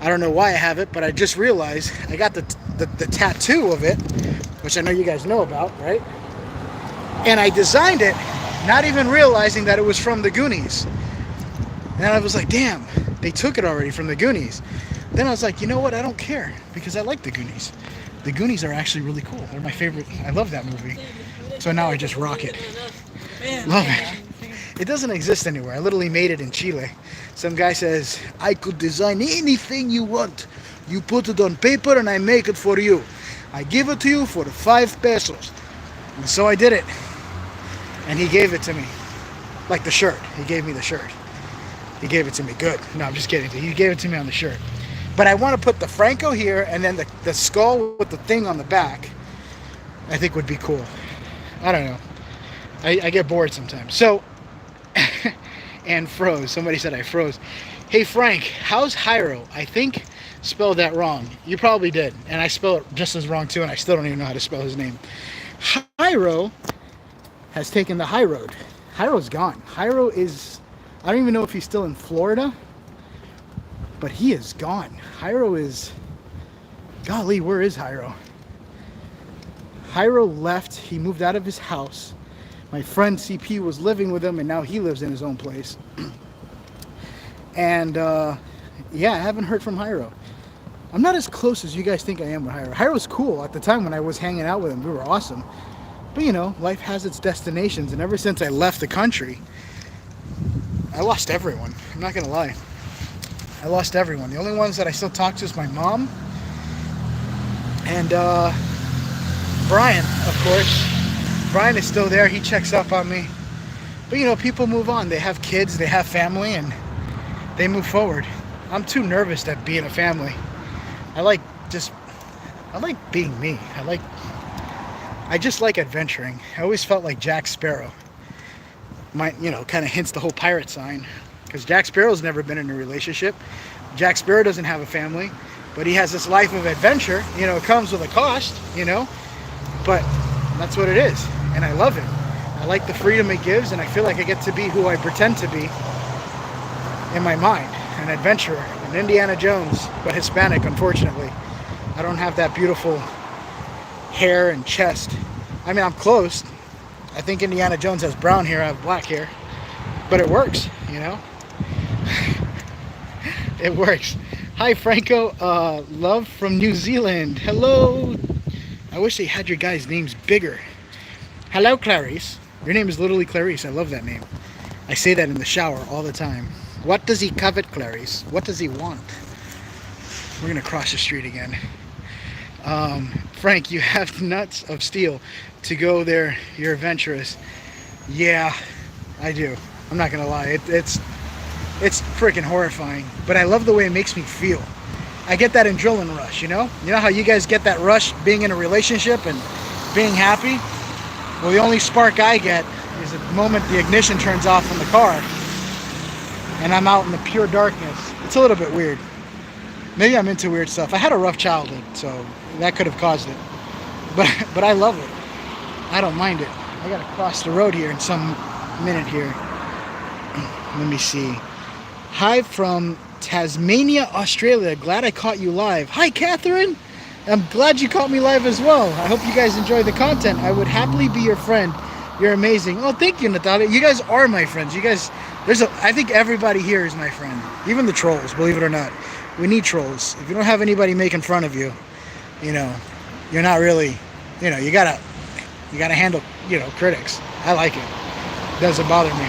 I don't know why I have it, but I just realized I got the tattoo of it, which I know you guys know about, right? And I designed it, not even realizing that it was from the Goonies. And I was like, damn, they took it already from the Goonies. Then I was like, you know what? I don't care, because I like the Goonies. The Goonies are actually really cool. They're my favorite. I love that movie. So now I just rock it. Love it. It doesn't exist anywhere. I literally made it in Chile. Some guy says, "I could design anything you want. You put it on paper and I make it for you. I give it to you for 5 pesos. And so I did it. And he gave it to me. Like the shirt. He gave me the shirt. He gave it to me. Good. No, I'm just kidding. He gave it to me on the shirt. But I want to put the Franco here, and then the skull with the thing on the back, I think would be cool. I don't know. I get bored sometimes. So, and froze. Somebody said I froze. Hey Frank, how's Hyro? I think spelled that wrong. You probably did. And I spelled it just as wrong too, and I still don't even know how to spell his name. Hyro has taken the high road. Hyro's gone. Hyro is, I don't even know if he's still in Florida, but he is gone. Hyro is, golly, where is Hyro? Hyro left. He moved out of his house. My friend CP was living with him, and now he lives in his own place. And yeah, I haven't heard from Hyro. I'm not as close as you guys think I am with Hyro. Hyro's cool. At the time when I was hanging out with him, we were awesome. But you know, life has its destinations, and ever since I left the country, I lost everyone. I'm not gonna lie. I lost everyone. The only ones that I still talk to is my mom and Brian, of course. Brian is still there. He checks up on me. But you know, people move on. They have kids, they have family, and they move forward. I'm too nervous to be in a family. I like being me. I just like adventuring. I always felt like Jack Sparrow. You know, kind of hints the whole pirate sign. Because Jack Sparrow's never been in a relationship. Jack Sparrow doesn't have a family. But he has this life of adventure. You know, it comes with a cost, you know. But that's what it is. And I love it. I like the freedom it gives. And I feel like I get to be who I pretend to be in my mind. An adventurer. An Indiana Jones. But Hispanic, unfortunately. I don't have that beautiful hair and chest. I mean, I'm close. I think Indiana Jones has brown hair. I have black hair. But it works, you know. It works. Hi Franco, love from New Zealand. Hello. I wish they had your guys' names bigger. Hello Clarice. Your name is literally Clarice. I love that name. I say that in the shower all the time. What does he covet, Clarice? What does he want? We're gonna cross the street again. Frank, you have nuts of steel to go there. You're adventurous. Yeah, I do. I'm not gonna lie. It's freaking horrifying. But I love the way it makes me feel. I get that adrenaline rush, you know? You know how you guys get that rush being in a relationship and being happy? Well, the only spark I get is the moment the ignition turns off in the car and I'm out in the pure darkness. It's a little bit weird. Maybe I'm into weird stuff. I had a rough childhood, so that could have caused it. But I love it. I don't mind it. I gotta cross the road here in some minute here. Let me see. Hi from Tasmania, Australia. Glad I caught you live. Hi, Catherine. I'm glad you caught me live as well. I hope you guys enjoy the content. I would happily be your friend. You're amazing. Oh, thank you, Natalia. You guys are my friends. You guys, I think everybody here is my friend. Even the trolls, believe it or not. We need trolls. If you don't have anybody making fun of you, you know, you're not really, you know, you gotta handle, you know, critics. I like it. It doesn't bother me.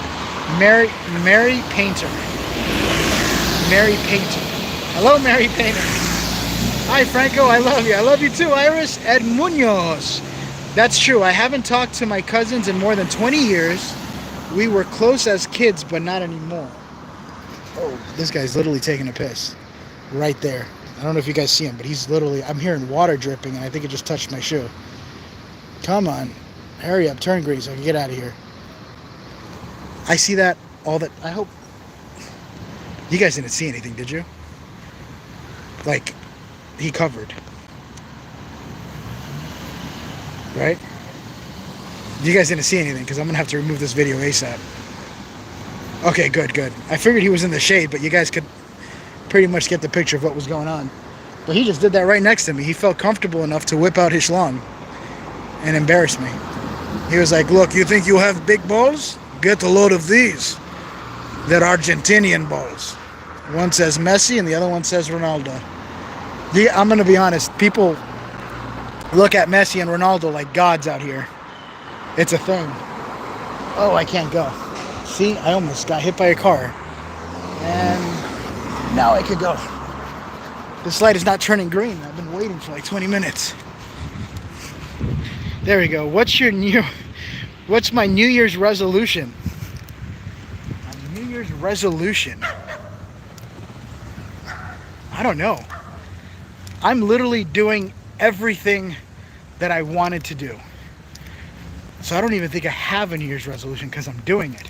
Mary Painter. Mary Painter. Hello, Mary Painter. Hi, Franco. I love you. I love you too, Iris. Ed Munoz. That's true. I haven't talked to my cousins in more than 20 years. We were close as kids, but not anymore. Oh, this guy's literally taking a piss. Right there. I don't know if you guys see him, but he's literally, I'm hearing water dripping, and I think it just touched my shoe. Come on. Hurry up. Turn green so I can get out of here. I see that all that. I hope. You guys didn't see anything, did you? Like, he covered. Right? You guys didn't see anything because I'm going to have to remove this video ASAP. Okay, good. I figured he was in the shade, but you guys could pretty much get the picture of what was going on. But he just did that right next to me. He felt comfortable enough to whip out his schlong and embarrass me. He was like, look, you think you have big balls? Get a load of these. They're Argentinian balls. One says Messi and the other one says Ronaldo. I'm going to be honest. People look at Messi and Ronaldo like gods out here. It's a thing. Oh, I can't go. See, I almost got hit by a car. And now I could go. This light is not turning green. I've been waiting for like 20 minutes. There we go. What's my New Year's resolution? My New Year's resolution. I don't know. I'm literally doing everything that I wanted to do. So I don't even think I have a New Year's resolution because I'm doing it.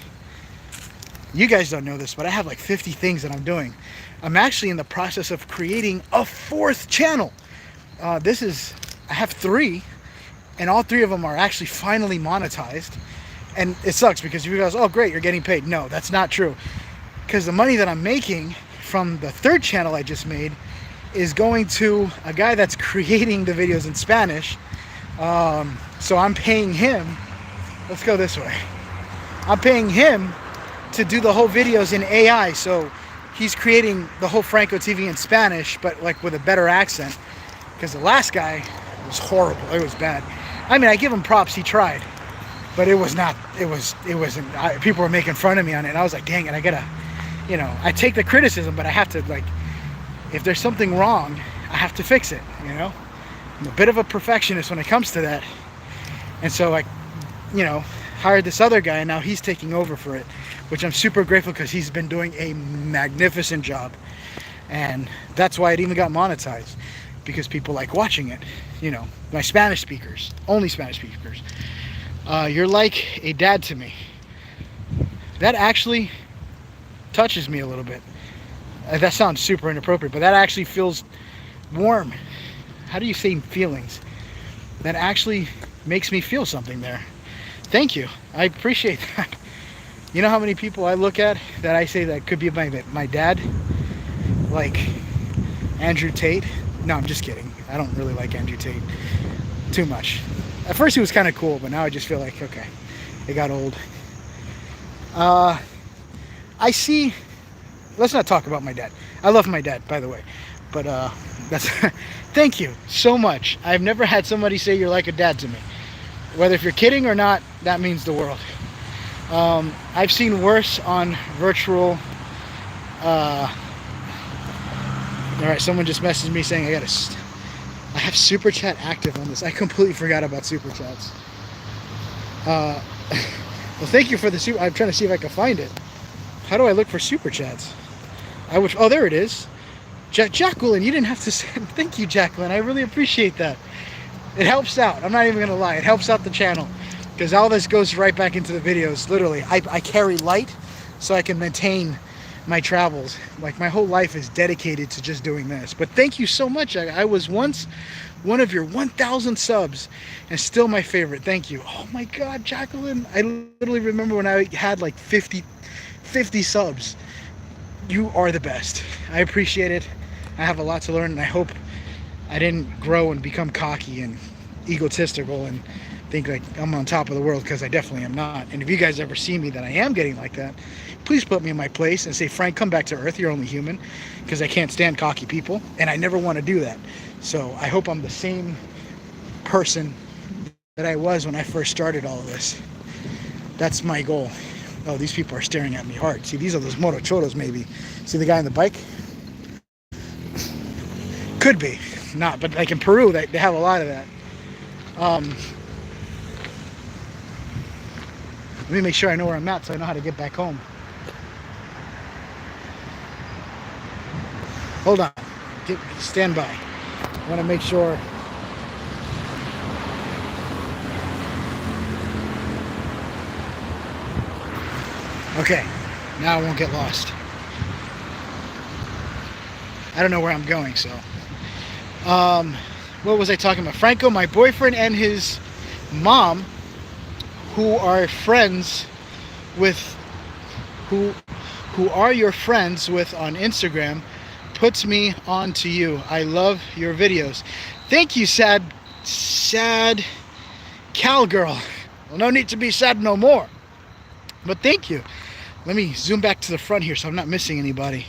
You guys don't know this, but I have like 50 things that I'm doing. I'm actually in the process of creating a 4th channel. I have 3, and all 3 of them are actually finally monetized. And it sucks because you guys, oh great, you're getting paid. No, that's not true. Because the money that I'm making from the 3rd channel I just made is going to a guy that's creating the videos in Spanish. So I'm paying him, let's go this way. I'm paying him to do the whole videos in AI. So he's creating the whole Franco TV in Spanish, but like with a better accent. Because the last guy was horrible. It was bad. I mean, I give him props. He tried, but it wasn't. People were making fun of me on it. And I was like, dang it, I gotta, you know, I take the criticism, but I have to, like, if there's something wrong, I have to fix it, you know? I'm a bit of a perfectionist when it comes to that. And so I, you know, hired this other guy, and now he's taking over for it, which I'm super grateful because he's been doing a magnificent job. And that's why it even got monetized, because people like watching it, you know, my Spanish speakers, only Spanish speakers. You're like a dad to me. That actually touches me a little bit. That sounds super inappropriate, but that actually feels warm. How do you say feelings? That actually makes me feel something there. Thank you. I appreciate that. You know how many people I look at that I say that could be my dad? Like Andrew Tate. No, I'm just kidding. I don't really like Andrew Tate too much. At first he was kind of cool, but now I just feel like, okay, it got old. I see, let's not talk about my dad. I love my dad, by the way. But that's thank you so much. I've never had somebody say you're like a dad to me. Whether if you're kidding or not, that means the world. I've seen worse on virtual All right, someone just messaged me saying I have super chat active on this. I completely forgot about super chats. Well, thank you for the super. I'm trying to see if I can find it. How do I look for super chats? Oh, there it is. Jacqueline, you didn't have to say. Thank you, Jacqueline. I really appreciate that. It helps out. I'm not even gonna lie. It helps out the channel because all this goes right back into the videos. Literally, I carry light so I can maintain my travels. Like my whole life is dedicated to just doing this. But thank you so much. I was once one of your 1,000 subs and still my favorite. Thank you. Oh my God, Jacqueline. I literally remember when I had like 50 subs. You are the best. I appreciate it. I have a lot to learn, and I hope I didn't grow and become cocky and egotistical and think like I'm on top of the world, because I definitely am not. And if you guys ever see me that I am getting like that, please put me in my place and say, Frank, come back to earth. You're only human, because I can't stand cocky people, and I never want to do that. So I hope I'm the same person that I was when I first started all of this. That's my goal. Oh, these people are staring at me hard. See, these are those motochoros maybe. See the guy on the bike? Could be. Not, but like in Peru, they have a lot of that. Let me make sure I know where I'm at so I know how to get back home. Hold on. Stand by. I want to make sure. Okay, now I won't get lost. I don't know where I'm going, so. What was I talking about? Franco, my boyfriend, and his mom, who are friends with, who are your friends with on Instagram, puts me on to you. I love your videos. Thank you, sad cowgirl. Well, no need to be sad no more. But thank you. Let me zoom back to the front here so I'm not missing anybody.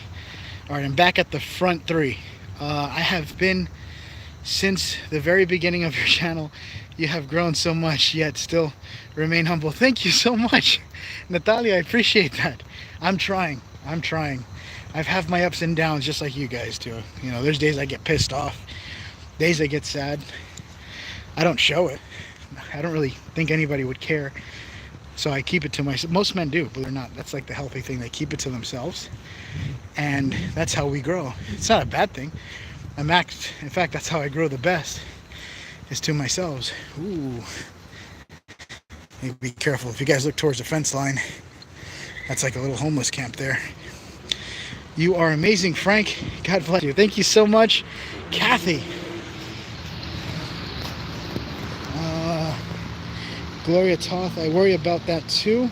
All right, I'm back at the front three. I have been since the very beginning of your channel. You have grown so much, yet still remain humble. Thank you so much, Natalia. I appreciate that. I'm trying. I've had my ups and downs just like you guys do. You know, there's days I get pissed off, days I get sad. I don't show it. I don't really think anybody would care. So I keep it to myself. Most men do, believe it or not. That's like the healthy thing. They keep it to themselves. And that's how we grow. It's not a bad thing. In fact, that's how I grow the best, is to myself. Ooh. Be careful. If you guys look towards the fence line, that's like a little homeless camp there. You are amazing, Frank. God bless you. Thank you so much, Kathy. Gloria Toth, I worry about that too.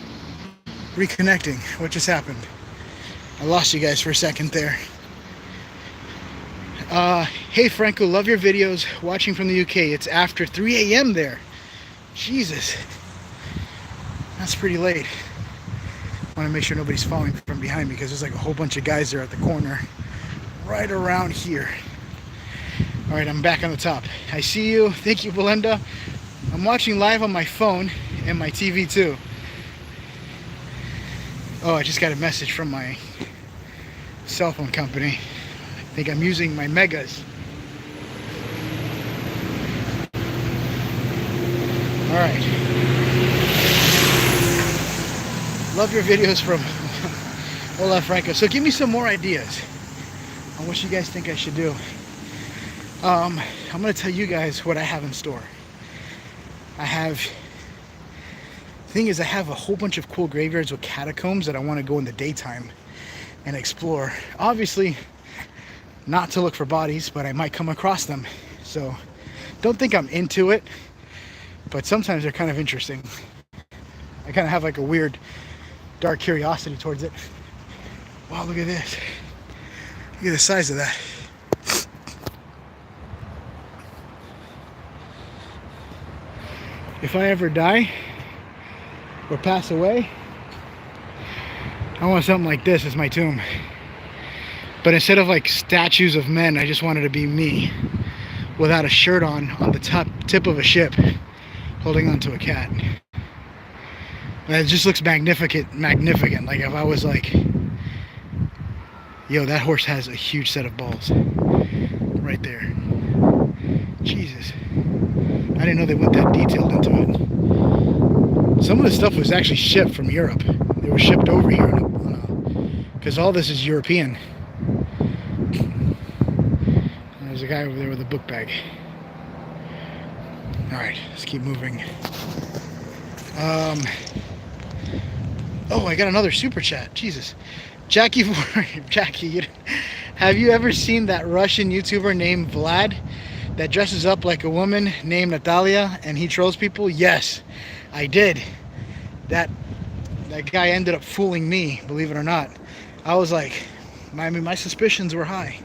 Reconnecting. What just happened? I lost you guys for a second there. Hey Franco, love your videos. Watching from the UK. It's after 3 a.m. there. Jesus. That's pretty late. I want to make sure nobody's following from behind me, because there's like a whole bunch of guys there at the corner. Right around here. Alright, I'm back on the top. I see you. Thank you, Belinda. I'm watching live on my phone and my TV too. Oh, I just got a message from my cell phone company. I think I'm using my megas. All right. Love your videos from Hola Franco. So give me some more ideas on what you guys think I should do. I'm going to tell you guys what I have in store. The thing is, I have a whole bunch of cool graveyards with catacombs that I want to go in the daytime and explore. Obviously, not to look for bodies, but I might come across them. So, don't think I'm into it, but sometimes they're kind of interesting. I kind of have like a weird, dark curiosity towards it. Wow, look at this. Look at the size of that. If I ever die or pass away, I want something like this as my tomb. But instead of like statues of men, I just wanted to be me without a shirt on the tip of a ship holding onto a cat. And it just looks magnificent. Like if I was like Yo, that horse has a huge set of balls. Right there. Jesus. I didn't know they went that detailed into it. Some of the stuff was actually shipped from Europe. They were shipped over here because all this is European. And there's a guy over there with a book bag. Alright, let's keep moving. Oh, I got another super chat. Jesus. Jackie, have you ever seen that Russian YouTuber named Vlad that dresses up like a woman named Natalia and he trolls people? Yes, I did. That guy ended up fooling me, believe it or not. I was like, my suspicions were high,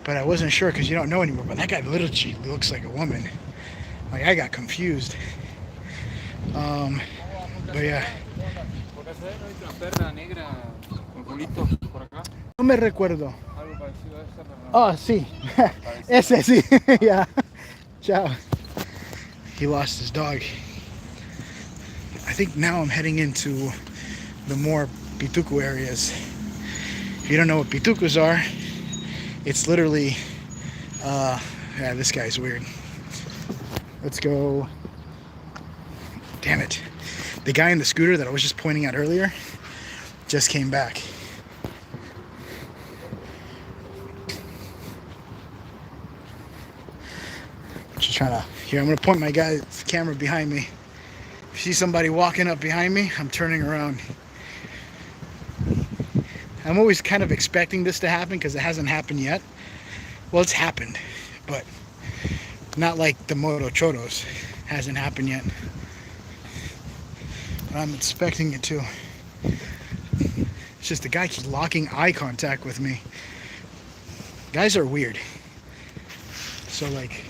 but I wasn't sure because you don't know anymore. But that guy literally looks like a woman. Like, I got confused. But yeah. No me recuerdo. Oh, sí. Ese sí. Yeah. Ciao. He lost his dog. I think now I'm heading into the more pituco areas. If you don't know what pitucos are, it's literally, yeah, this guy's weird. Let's go. Damn it. The guy in the scooter that I was just pointing at earlier just came back. Just trying to, here, I'm going to point my guy's camera behind me. If you see somebody walking up behind me, I'm turning around. I'm always kind of expecting this to happen because it hasn't happened yet. Well, it's happened, but not like the Moto Choros. Hasn't happened yet. But I'm expecting it to. It's just the guy keeps locking eye contact with me. Guys are weird. So, like,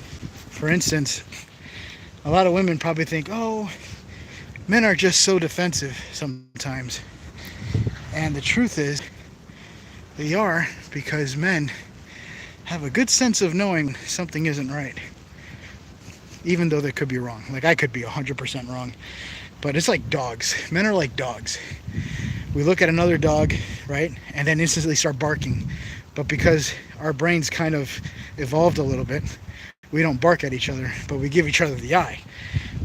for instance, a lot of women probably think, oh, men are just so defensive sometimes. And the truth is, they are, because men have a good sense of knowing something isn't right. Even though they could be wrong. Like, I could be 100% wrong. But it's like dogs. Men are like dogs. We look at another dog, right? And then instantly start barking. But because our brains kind of evolved a little bit, we don't bark at each other, but we give each other the eye,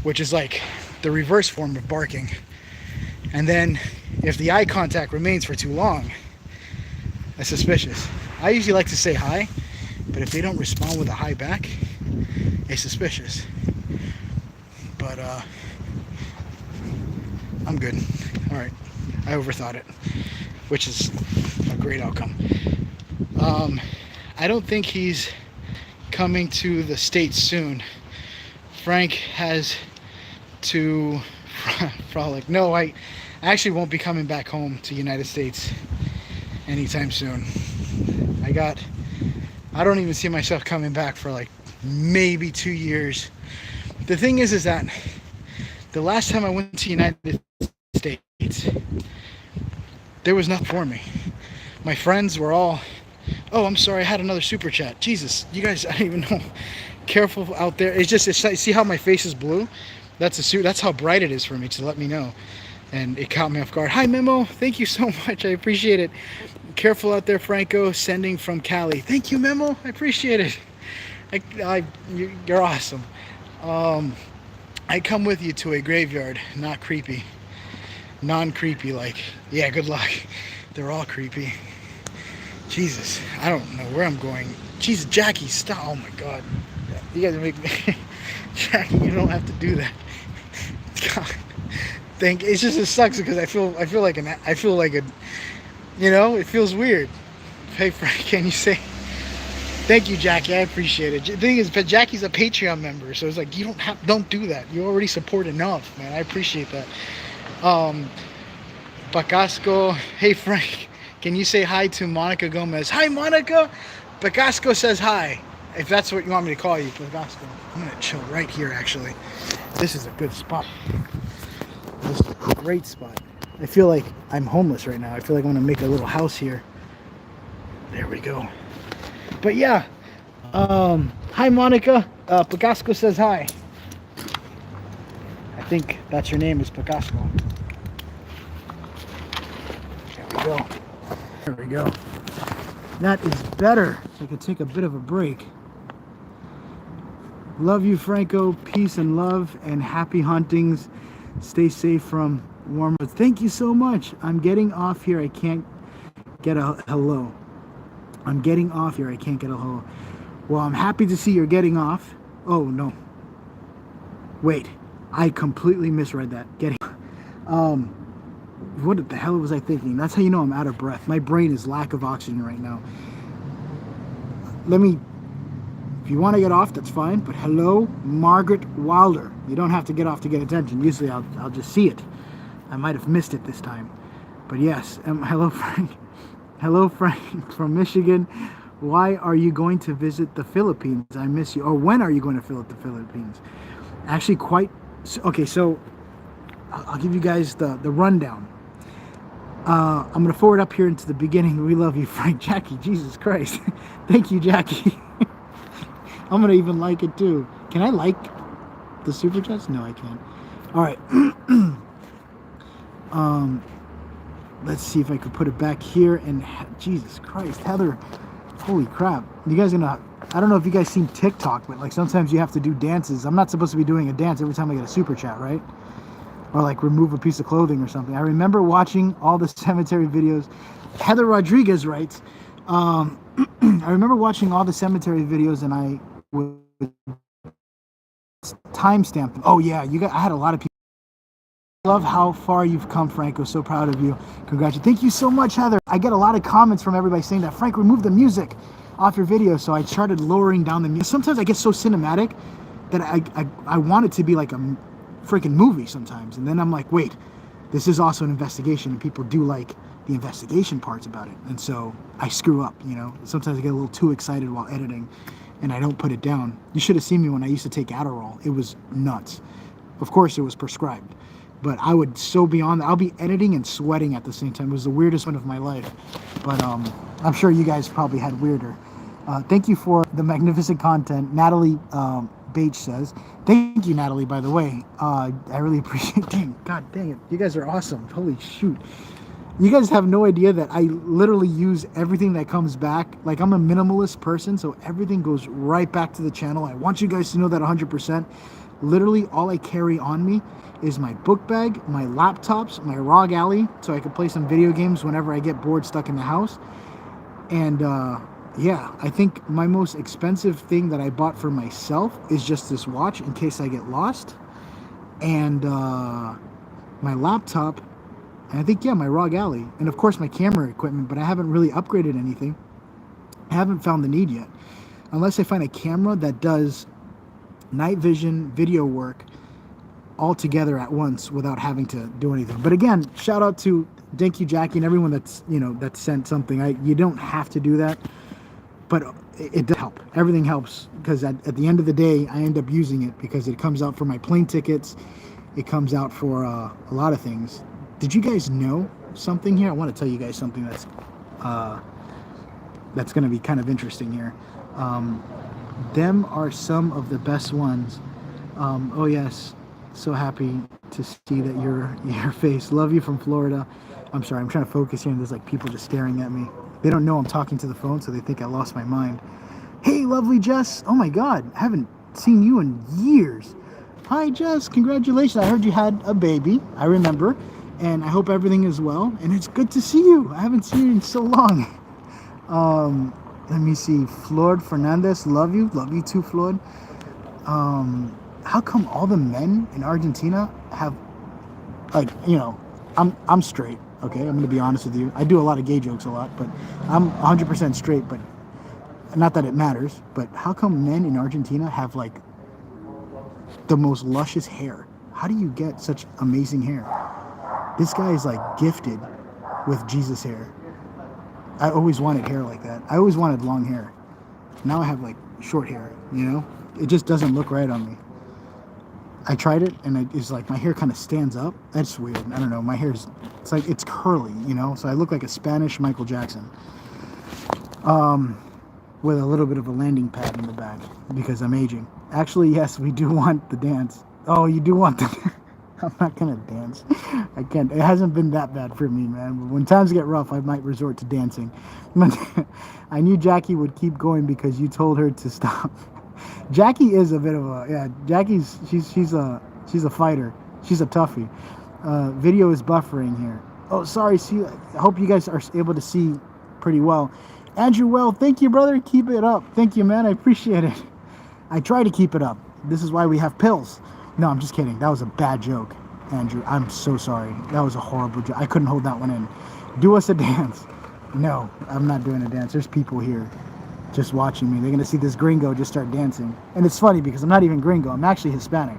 which is like the reverse form of barking. And then if the eye contact remains for too long, that's suspicious. I usually like to say hi, but if they don't respond with a hi back, it's suspicious. But I'm good. All right, I overthought it, which is a great outcome. I don't think he's coming to the States soon. Frank has to frolic. No, I actually won't be coming back home to the United States anytime soon. I don't even see myself coming back for like maybe 2 years. The thing is that the last time I went to the United States, there was nothing for me. My friends were all, oh, I'm sorry, I had another super chat. Jesus, you guys, I don't even know. Careful out there. It's just, see how my face is blue? That's how bright it is for me to let me know. And it caught me off guard. Hi, Memo. Thank you so much. I appreciate it. Careful out there, Franco. Sending from Cali. Thank you, Memo. I appreciate it. You're awesome. I come with you to a graveyard. Not creepy. Non-creepy, like, yeah, good luck. They're all creepy. Jesus, I don't know where I'm going. Jesus, Jackie, stop. Oh, my God. You guys make me... Jackie, you don't have to do that. God. It sucks because I feel like a, you know, it feels weird. Hey, Frank, can you say thank you, Jackie? I appreciate it. The thing is, but Jackie's a Patreon member, so it's like don't do that. You already support enough, man. I appreciate that. Pacasco, hey Frank, can you say hi to Monica Gomez? Hi, Monica. Pacasco says hi. If that's what you want me to call you, Pacasco. I'm gonna chill right here. Actually, this is a good spot. This is a great spot. I feel like I'm homeless right now. I feel like I want to make a little house here. There we go. But yeah, hi Monica. Pacasco says hi. I think that's your name is Pacasco. There we go. There we go. That is better. So I could take a bit of a break. Love you, Franco. Peace and love and happy huntings. Stay safe from warm. Thank you so much. I'm getting off here. I can't get a hello. I'm getting off here. I can't get a hello. Well, I'm happy to see you're getting off. Oh, no. Wait. I completely misread that. Getting... What the hell was I thinking? That's how you know I'm out of breath. My brain is lack of oxygen right now. If you want to get off, that's fine. But hello, Margaret Wilder. You don't have to get off to get attention. Usually I'll just see it. I might have missed it this time. But yes, hello, Frank. Hello, Frank from Michigan. Why are you going to visit the Philippines? I miss you. Or when are you going to visit the Philippines? Actually, okay, so I'll give you guys the rundown. I'm going to forward up here into the beginning. We love you, Frank. Jackie, Jesus Christ. Thank you, Jackie. I'm going to even like it, too. Can I like the Super Chats? No, I can't. All right. Let's see if I could put it back here. And Jesus Christ, Heather. Holy crap. You guys gonna... I don't know if you guys seen TikTok, but like sometimes you have to do dances. I'm not supposed to be doing a dance every time I get a Super Chat, right? Or like remove a piece of clothing or something. I remember watching all the cemetery videos. Heather Rodriguez writes, I remember watching all the cemetery videos and I would timestamp them. Oh yeah, I had a lot of people. Love how far you've come, Franco. So proud of you. Congratulations. Thank you so much, Heather. I get a lot of comments from everybody saying that, Frank, remove the music off your video. So I started lowering down the music. Sometimes I get so cinematic that I want it to be like a freaking movie sometimes, and then I'm like, wait, this is also an investigation, and people do like the investigation parts about it, and so I screw up, you know. Sometimes I get a little too excited while editing and I don't put it down. You should have seen me when I used to take Adderall. It was nuts. Of course it was prescribed, but I would so be on. I'll be editing and sweating at the same time. It was the weirdest one of my life, but I'm sure you guys probably had weirder. Thank you for the magnificent content. Natalie Bates says, thank you, Natalie, by the way. I really appreciate it. God dang it. You guys are awesome. Holy shoot. You guys have no idea that I literally use everything that comes back. Like, I'm a minimalist person, so everything goes right back to the channel. I want you guys to know that 100%. Literally, all I carry on me is my book bag, my laptops, my ROG Alley, so I can play some video games whenever I get bored stuck in the house. And, yeah, I think my most expensive thing that I bought for myself is just this watch in case I get lost. And my laptop, and I think, yeah, my ROG Alley. And, of course, my camera equipment, but I haven't really upgraded anything. I haven't found the need yet. Unless I find a camera that does night vision video work all together at once without having to do anything. But, again, shout out to thank you, Jackie, and everyone that's, you know, that sent something. You don't have to do that. But it does help. Everything helps because at the end of the day, I end up using it because it comes out for my plane tickets. It comes out for a lot of things. Did you guys know something here? I want to tell you guys something that's going to be kind of interesting here. Them are some of the best ones. Oh, yes. So happy to see that your face. Love you from Florida. I'm sorry. I'm trying to focus here and there's like people just staring at me. They don't know I'm talking to the phone, so they think I lost my mind. Hey, lovely Jess. Oh, my God. I haven't seen you in years. Hi, Jess. Congratulations. I heard you had a baby. I remember. And I hope everything is well. And it's good to see you. I haven't seen you in so long. Let me see. Flor Fernandez. Love you. Love you too, Flor. How come all the men in Argentina have, like, you know, I'm straight. Okay, I'm going to be honest with you. I do a lot of gay jokes a lot, but I'm 100% straight, but not that it matters. But how come men in Argentina have, like, the most luscious hair? How do you get such amazing hair? This guy is, like, gifted with Jesus hair. I always wanted hair like that. I always wanted long hair. Now I have, like, short hair, you know? It just doesn't look right on me. I tried it, and it's like my hair kind of stands up. That's weird. I don't know. My hair's, it's like, it's curly, you know? So I look like a Spanish Michael Jackson. With a little bit of a landing pad in the back because I'm aging. Actually, yes, we do want the dance. Oh, you do want the... I'm not going to dance. I can't. It hasn't been that bad for me, man. But when times get rough, I might resort to dancing. I knew Jackie would keep going because you told her to stop. Jackie is a bit of a, yeah. Jackie's she's a fighter. She's a toughie. Video is buffering here. Oh, sorry. See, I hope you guys are able to see pretty well. Andrew, well, thank you, brother. Keep it up. Thank you, man. I appreciate it. I try to keep it up. This is why we have pills. No, I'm just kidding. That was a bad joke, Andrew. I'm so sorry. That was a horrible joke. I couldn't hold that one in. Do us a dance. No, I'm not doing a dance. There's people here just watching me. They're going to see this gringo just start dancing. And it's funny because I'm not even gringo. I'm actually Hispanic.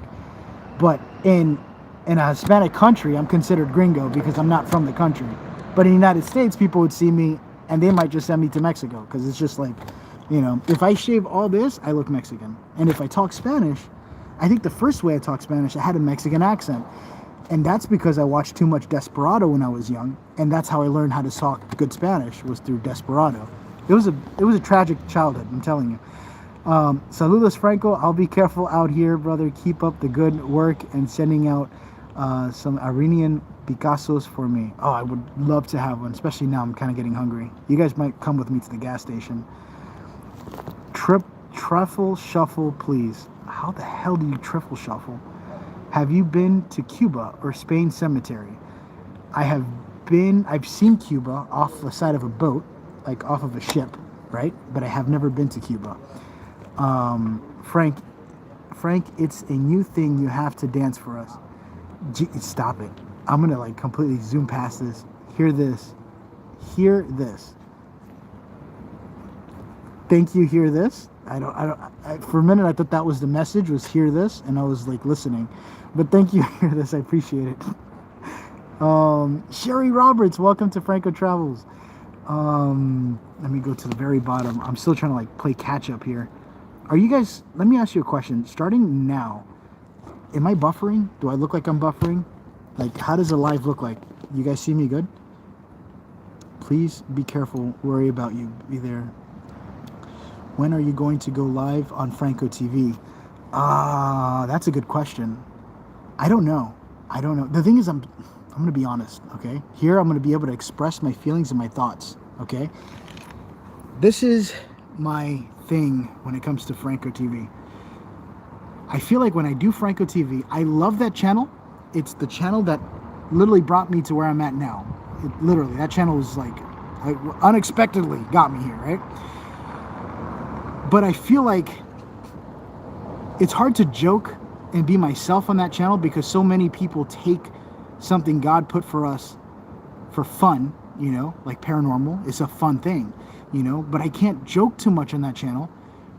But in a Hispanic country, I'm considered gringo because I'm not from the country. But in the United States, people would see me and they might just send me to Mexico because it's just like, you know, if I shave all this, I look Mexican. And if I talk Spanish, I think the first way I talked Spanish, I had a Mexican accent. And that's because I watched too much Desperado when I was young. And that's how I learned how to talk good Spanish, was through Desperado. It was a tragic childhood, I'm telling you. Saludos, Franco. I'll be careful out here, brother. Keep up the good work and sending out some Iranian Picassos for me. Oh, I would love to have one, especially now I'm kind of getting hungry. You guys might come with me to the gas station. Truffle shuffle, please. How the hell do you truffle shuffle? Have you been to Cuba or Spain cemetery? I've seen Cuba off the side of a boat, like off of a ship, right? But I have never been to Cuba. Frank, it's a new thing. You have to dance for us. Stop it. I'm gonna like completely zoom past this. Hear this. Thank you. Hear this. For a minute I thought that was the message, was hear this, and I was like listening. But thank you. Hear this. I appreciate it. Sherry Roberts, welcome to Franco Travels. Let me go to the very bottom. I'm still trying to like play catch up here. Are you guys, let me ask you a question. Starting now, am I buffering? Do I look like I'm buffering? Like, how does a live look like? You guys see me good? Please be careful. Worry about you. Be there. When are you going to go live on Franco TV? That's a good question. I don't know. The thing is, I'm going to be honest, okay? Here, I'm going to be able to express my feelings and my thoughts, okay? This is my thing when it comes to Franco TV. I feel like when I do Franco TV, I love that channel. It's the channel that literally brought me to where I'm at now. Literally, that channel was like, unexpectedly got me here, right? But I feel like it's hard to joke and be myself on that channel because so many people take something God put for us for fun, you know, like paranormal. It's a fun thing, you know, but I can't joke too much on that channel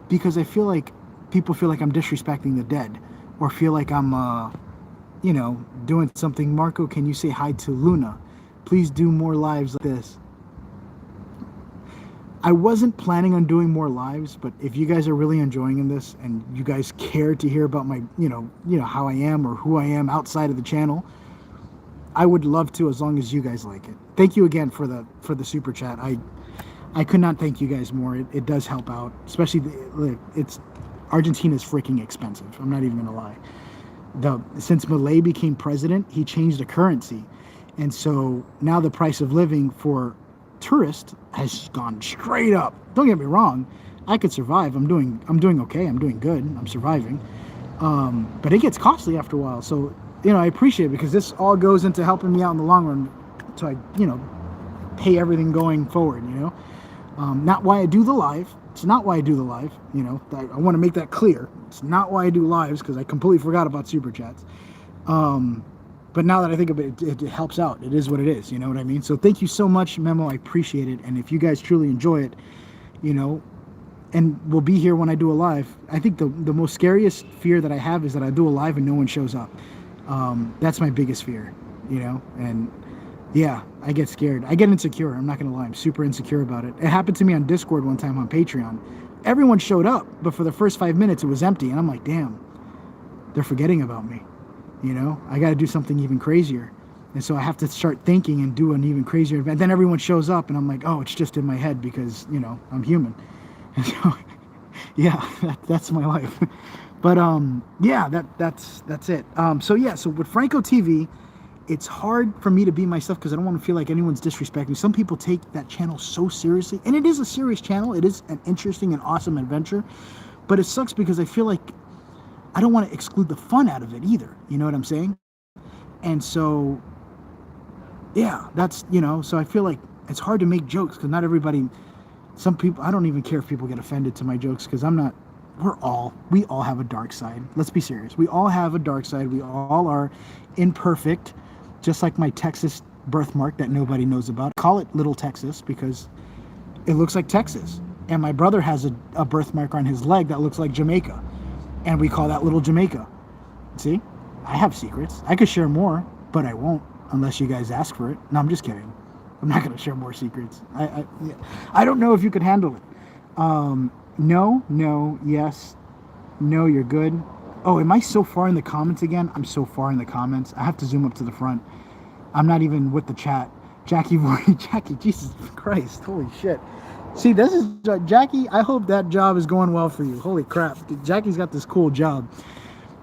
because I feel like people feel like I'm disrespecting the dead, or feel like I'm, you know, doing something. Marco, can you say hi to Luna? Please do more lives like this. I wasn't planning on doing more lives, but if you guys are really enjoying this and you guys care to hear about my, you know how I am or who I am outside of the channel, I would love to, as long as you guys like it. Thank you again for the super chat. I could not thank you guys more. It does help out, especially Argentina's freaking expensive. I'm not even gonna lie. Since Milei became president, he changed the currency, and so now the price of living for tourists has gone straight up. Don't get me wrong, I could survive. I'm doing okay. I'm doing good. I'm surviving. But it gets costly after a while. So, you know, I appreciate it because this all goes into helping me out in the long run. So I, you know, pay everything going forward, you know. Not why I do the live. It's not why I do the live, you know. I want to make that clear. It's not why I do lives, because I completely forgot about super chats. But now that I think of it, it helps out. It is what it is, you know what I mean? So thank you so much, Memo. I appreciate it. And if you guys truly enjoy it, you know, and we'll be here when I do a live. I think the most scariest fear that I have is that I do a live and no one shows up. That's my biggest fear, you know. And yeah, I get scared. I get insecure. I'm not going to lie. I'm super insecure about it. It happened to me on Discord one time on Patreon. Everyone showed up, but for the first 5 minutes, it was empty. And I'm like, damn, they're forgetting about me. You know, I got to do something even crazier. And so I have to start thinking and do an even crazier event. Then everyone shows up and I'm like, oh, it's just in my head because, you know, I'm human. And so, yeah, that's my life. But, yeah, that's it. So, yeah, so with Franco TV, it's hard for me to be myself because I don't want to feel like anyone's disrespecting me. Some people take that channel so seriously, and it is a serious channel. It is an interesting and awesome adventure, but it sucks because I feel like I don't want to exclude the fun out of it either. You know what I'm saying? And so, yeah, that's, you know, so I feel like it's hard to make jokes because not everybody, some people, I don't even care if people get offended to my jokes because I'm not, we all have a dark side. Let's be serious. We all have a dark side. We all are imperfect, just like my Texas birthmark that nobody knows about. Call it Little Texas because it looks like Texas. And my brother has a birthmark on his leg that looks like Jamaica. And we call that Little Jamaica. See? I have secrets. I could share more, but I won't unless you guys ask for it. No, I'm just kidding. I'm not going to share more secrets. I don't know if you could handle it. No, yes. No, you're good. Oh, am I so far in the comments again? I'm so far in the comments. I have to zoom up to the front. I'm not even with the chat. Jackie, Jesus Christ. Holy shit. See, this is Jackie. I hope that job is going well for you. Holy crap. Jackie's got this cool job.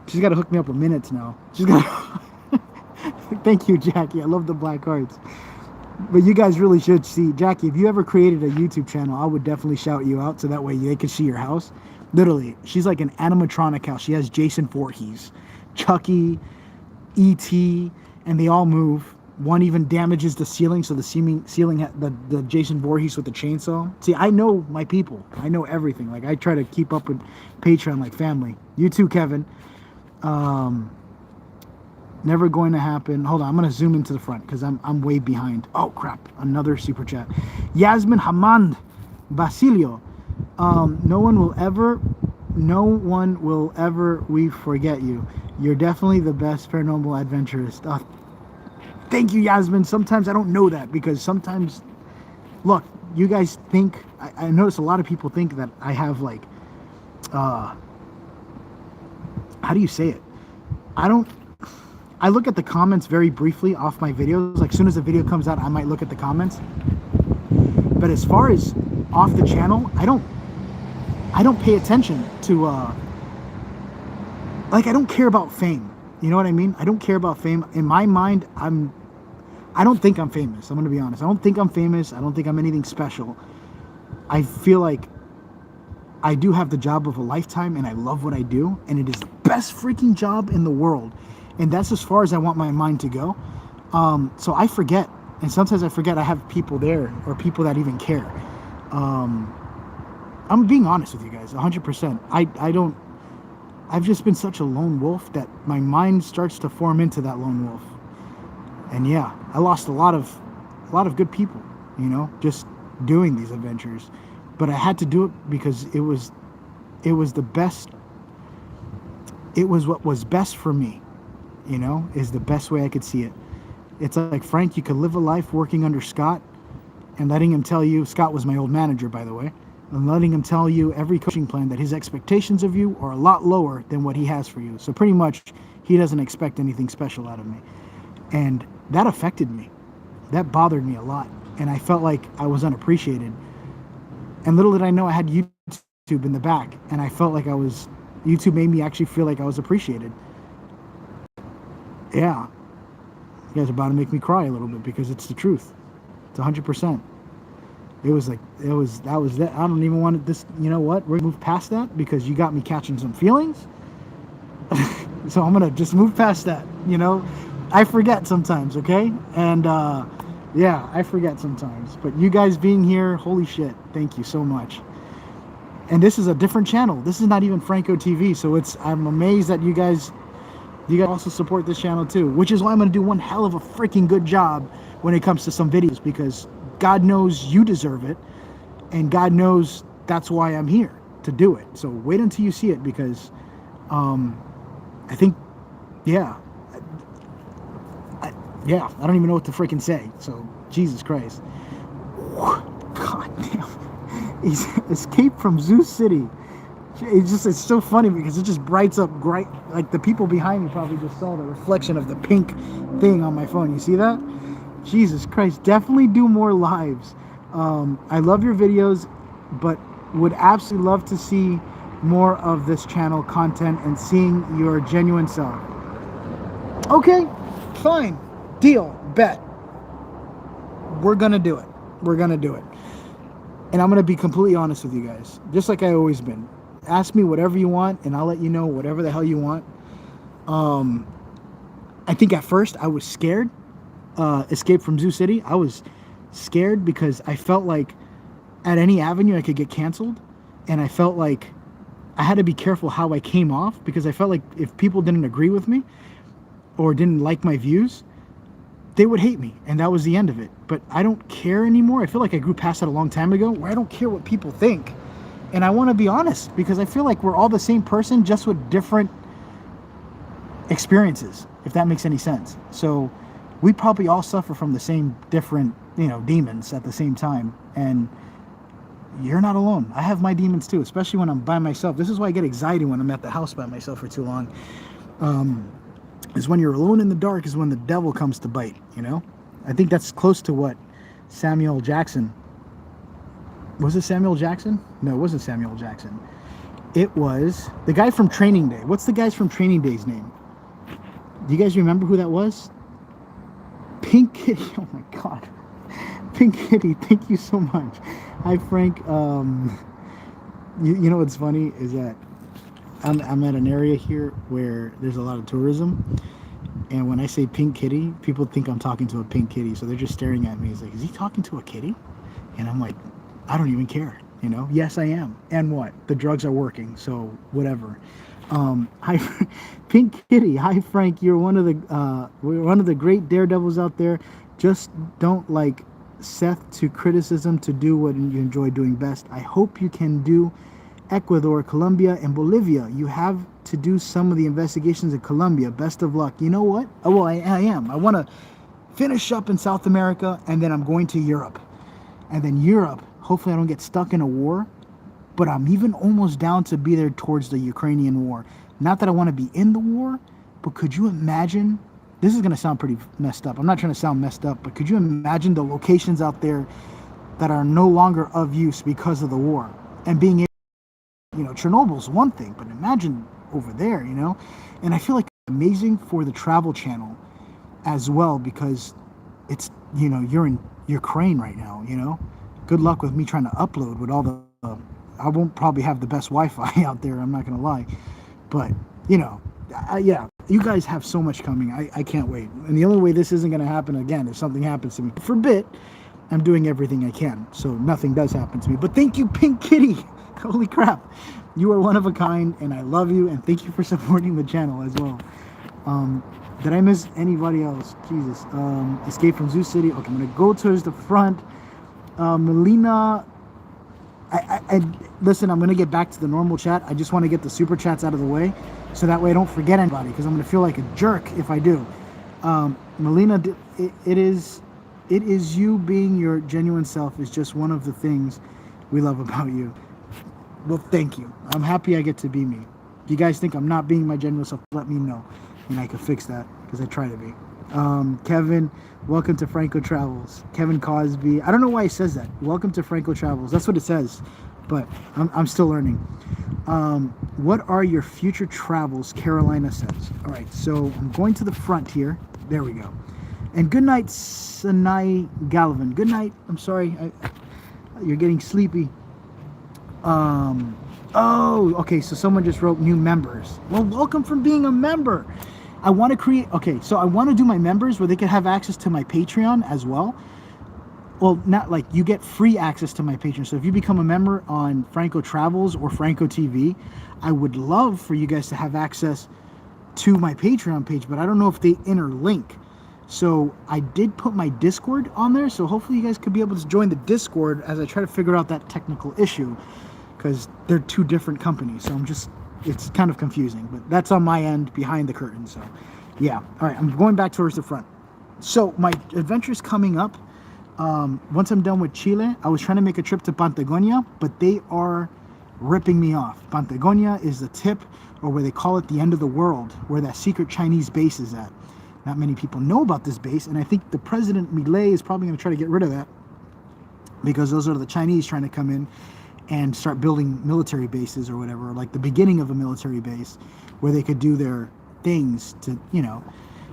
She's got to hook me up with minutes now. She's got Thank you, Jackie. I love the black hearts. But you guys really should see. Jackie, if you ever created a YouTube channel, I would definitely shout you out so that way they could see your house. Literally, she's like an animatronic house. She has Jason Voorhees, Chucky, E.T., and they all move. One even damages the ceiling, so the ceiling, the Jason Voorhees with the chainsaw. See, I know my people. I know everything. Like, I try to keep up with Patreon like family. You too, Kevin. Never going to happen. Hold on, I'm going to zoom into the front because I'm way behind. Oh, crap. Another super chat. Yasmin Hamand Basilio. No one will ever we forget you. You're definitely the best paranormal adventurist. Thank you, Yasmin. Sometimes I don't know that because sometimes, look, you guys think, I notice a lot of people think that I have like, how do you say it? I look at the comments very briefly off my videos. Like, as soon as the video comes out, I might look at the comments. But as far as off the channel, I don't pay attention to, like, I don't care about fame. You know what I mean? I don't care about fame. In my mind, I don't think I'm famous. I'm going to be honest. I don't think I'm famous. I don't think I'm anything special. I feel like I do have the job of a lifetime and I love what I do. And it is the best freaking job in the world. And that's as far as I want my mind to go. So I forget. And sometimes I forget I have people there or people that even care. I'm being honest with you guys, 100%. I've just been such a lone wolf that my mind starts to form into that lone wolf. And yeah, I lost a lot of good people, you know, just doing these adventures. But I had to do it because it was the best. It was what was best for me, you know, is the best way I could see it. It's like, Frank, you could live a life working under Scott and letting him tell you, Scott was my old manager, by the way, and letting him tell you every coaching plan that his expectations of you are a lot lower than what he has for you. So pretty much he doesn't expect anything special out of me. And that affected me. That bothered me a lot. And I felt like I was unappreciated. And little did I know I had YouTube in the back. And I felt like YouTube made me actually feel like I was appreciated. Yeah. You guys are about to make me cry a little bit because it's the truth. It's 100%. That was that. I don't even want this. You know what? We're going to move past that because you got me catching some feelings. So I'm going to just move past that. You know, I forget sometimes, okay? And yeah, I forget sometimes. But you guys being here, holy shit. Thank you so much. And this is a different channel. This is not even Franco TV. So I'm amazed that you guys also support this channel too, which is why I'm going to do one hell of a freaking good job when it comes to some videos, because God knows you deserve it, and God knows that's why I'm here to do it. So wait until you see it, because I think, yeah, I don't even know what to freaking say. So Jesus Christ, God damn, he's escaped from Zoo City. It's so funny because it just brights up bright, like the people behind me probably just saw the reflection of the pink thing on my phone. You see that? Jesus Christ, definitely do more lives. I love your videos, but would absolutely love to see more of this channel content and seeing your genuine self. Okay, fine. Deal. Bet. We're going to do it. We're going to do it. And I'm going to be completely honest with you guys, just like I always been. Ask me whatever you want, and I'll let you know whatever the hell you want. I think at first I was scared. Escape from Zoo City, I was scared because I felt like at any avenue I could get canceled. And I felt like I had to be careful how I came off, because I felt like if people didn't agree with me or didn't like my views, they would hate me, and that was the end of it. But I don't care anymore. I feel like I grew past that a long time ago, where I don't care what people think. And I want to be honest, because I feel like we're all the same person, just with different experiences, if that makes any sense. So we probably all suffer from the same different, demons at the same time. And you're not alone. I have my demons too, especially when I'm by myself. This is why I get anxiety when I'm at the house by myself for too long. Is when you're alone in the dark is when the devil comes to bite, I think that's close to what Samuel Jackson... Was it Samuel Jackson? No, it wasn't Samuel Jackson. It was the guy from Training Day. What's the guys from Training Day's name? Do you guys remember who that was? Pink Kitty. Oh my God. Pink Kitty, thank you so much. Hi, Frank. You know what's funny is that I'm at an area here where there's a lot of tourism, and when I say Pink Kitty, people think I'm talking to a pink kitty, so they're just staring at me. It's like, is he talking to a kitty? And I'm like, I don't even care. Yes, I am. And what? The drugs are working, so whatever. Hi, Pink Kitty. Hi, Frank. You're one of the great daredevils out there. Just don't like Seth to criticism, to do what you enjoy doing best. I hope you can do Ecuador, Colombia, and Bolivia. You have to do some of the investigations in Colombia. Best of luck. You know what? Oh, well, I am. I want to finish up in South America, and then I'm going to Europe. And then Europe, hopefully I don't get stuck in a war, but I'm even almost down to be there towards the Ukrainian war. Not that I want to be in the war, but could you imagine? This is going to sound pretty messed up. I'm not trying to sound messed up, but could you imagine the locations out there that are no longer of use because of the war? And being able, Chernobyl's one thing, but imagine over there, And I feel like it's amazing for the Travel Channel as well, because it's, you're in Ukraine right now, Good luck with me trying to upload with all the... I won't probably have the best Wi-Fi out there, I'm not going to lie. But, yeah, you guys have so much coming. I can't wait. And the only way this isn't going to happen again, if something happens to me, forbid, I'm doing everything I can, so nothing does happen to me. But thank you, Pink Kitty. Holy crap. You are one of a kind, and I love you, and thank you for supporting the channel as well. Did I miss anybody else? Jesus. Escape from Zoo City. Okay, I'm going to go towards the front. Melina... listen, I'm going to get back to the normal chat. I just want to get the super chats out of the way, so that way I don't forget anybody, because I'm going to feel like a jerk if I do. Melina, it is you being your genuine self is just one of the things we love about you. Well, thank you. I'm happy I get to be me. If you guys think I'm not being my genuine self, let me know, and I can fix that, because I try to be. Kevin, welcome to Franco Travels. Kevin Cosby. I don't know why he says that. Welcome to Franco Travels. That's what it says, but I'm still learning. What are your future travels? Carolina says. All right, so I'm going to the front here. There we go. And good night, Sanai Galvin. Good night. I'm sorry. You're getting sleepy. Oh, okay. So someone just wrote new members. Well, welcome from being a member. I want to create, okay, so I want to do my members where they can have access to my Patreon as well. Well, not like you get free access to my Patreon. So if you become a member on Franco Travels or Franco TV, I would love for you guys to have access to my Patreon page, but I don't know if they interlink. So I did put my Discord on there, so hopefully you guys could be able to join the Discord as I try to figure out that technical issue, because they're two different companies. So it's kind of confusing, but that's on my end behind the curtain. So yeah, all right, I'm going back towards the front. So my adventure's coming up. Once I'm done with Chile, I was trying to make a trip to Patagonia, but they are ripping me off. Patagonia is the tip, or where they call it the end of the world, where that secret Chinese base is at. Not many people know about this base, and I think the President Milei is probably going to try to get rid of that, because those are the Chinese trying to come in and start building military bases or whatever, like the beginning of a military base where they could do their things to,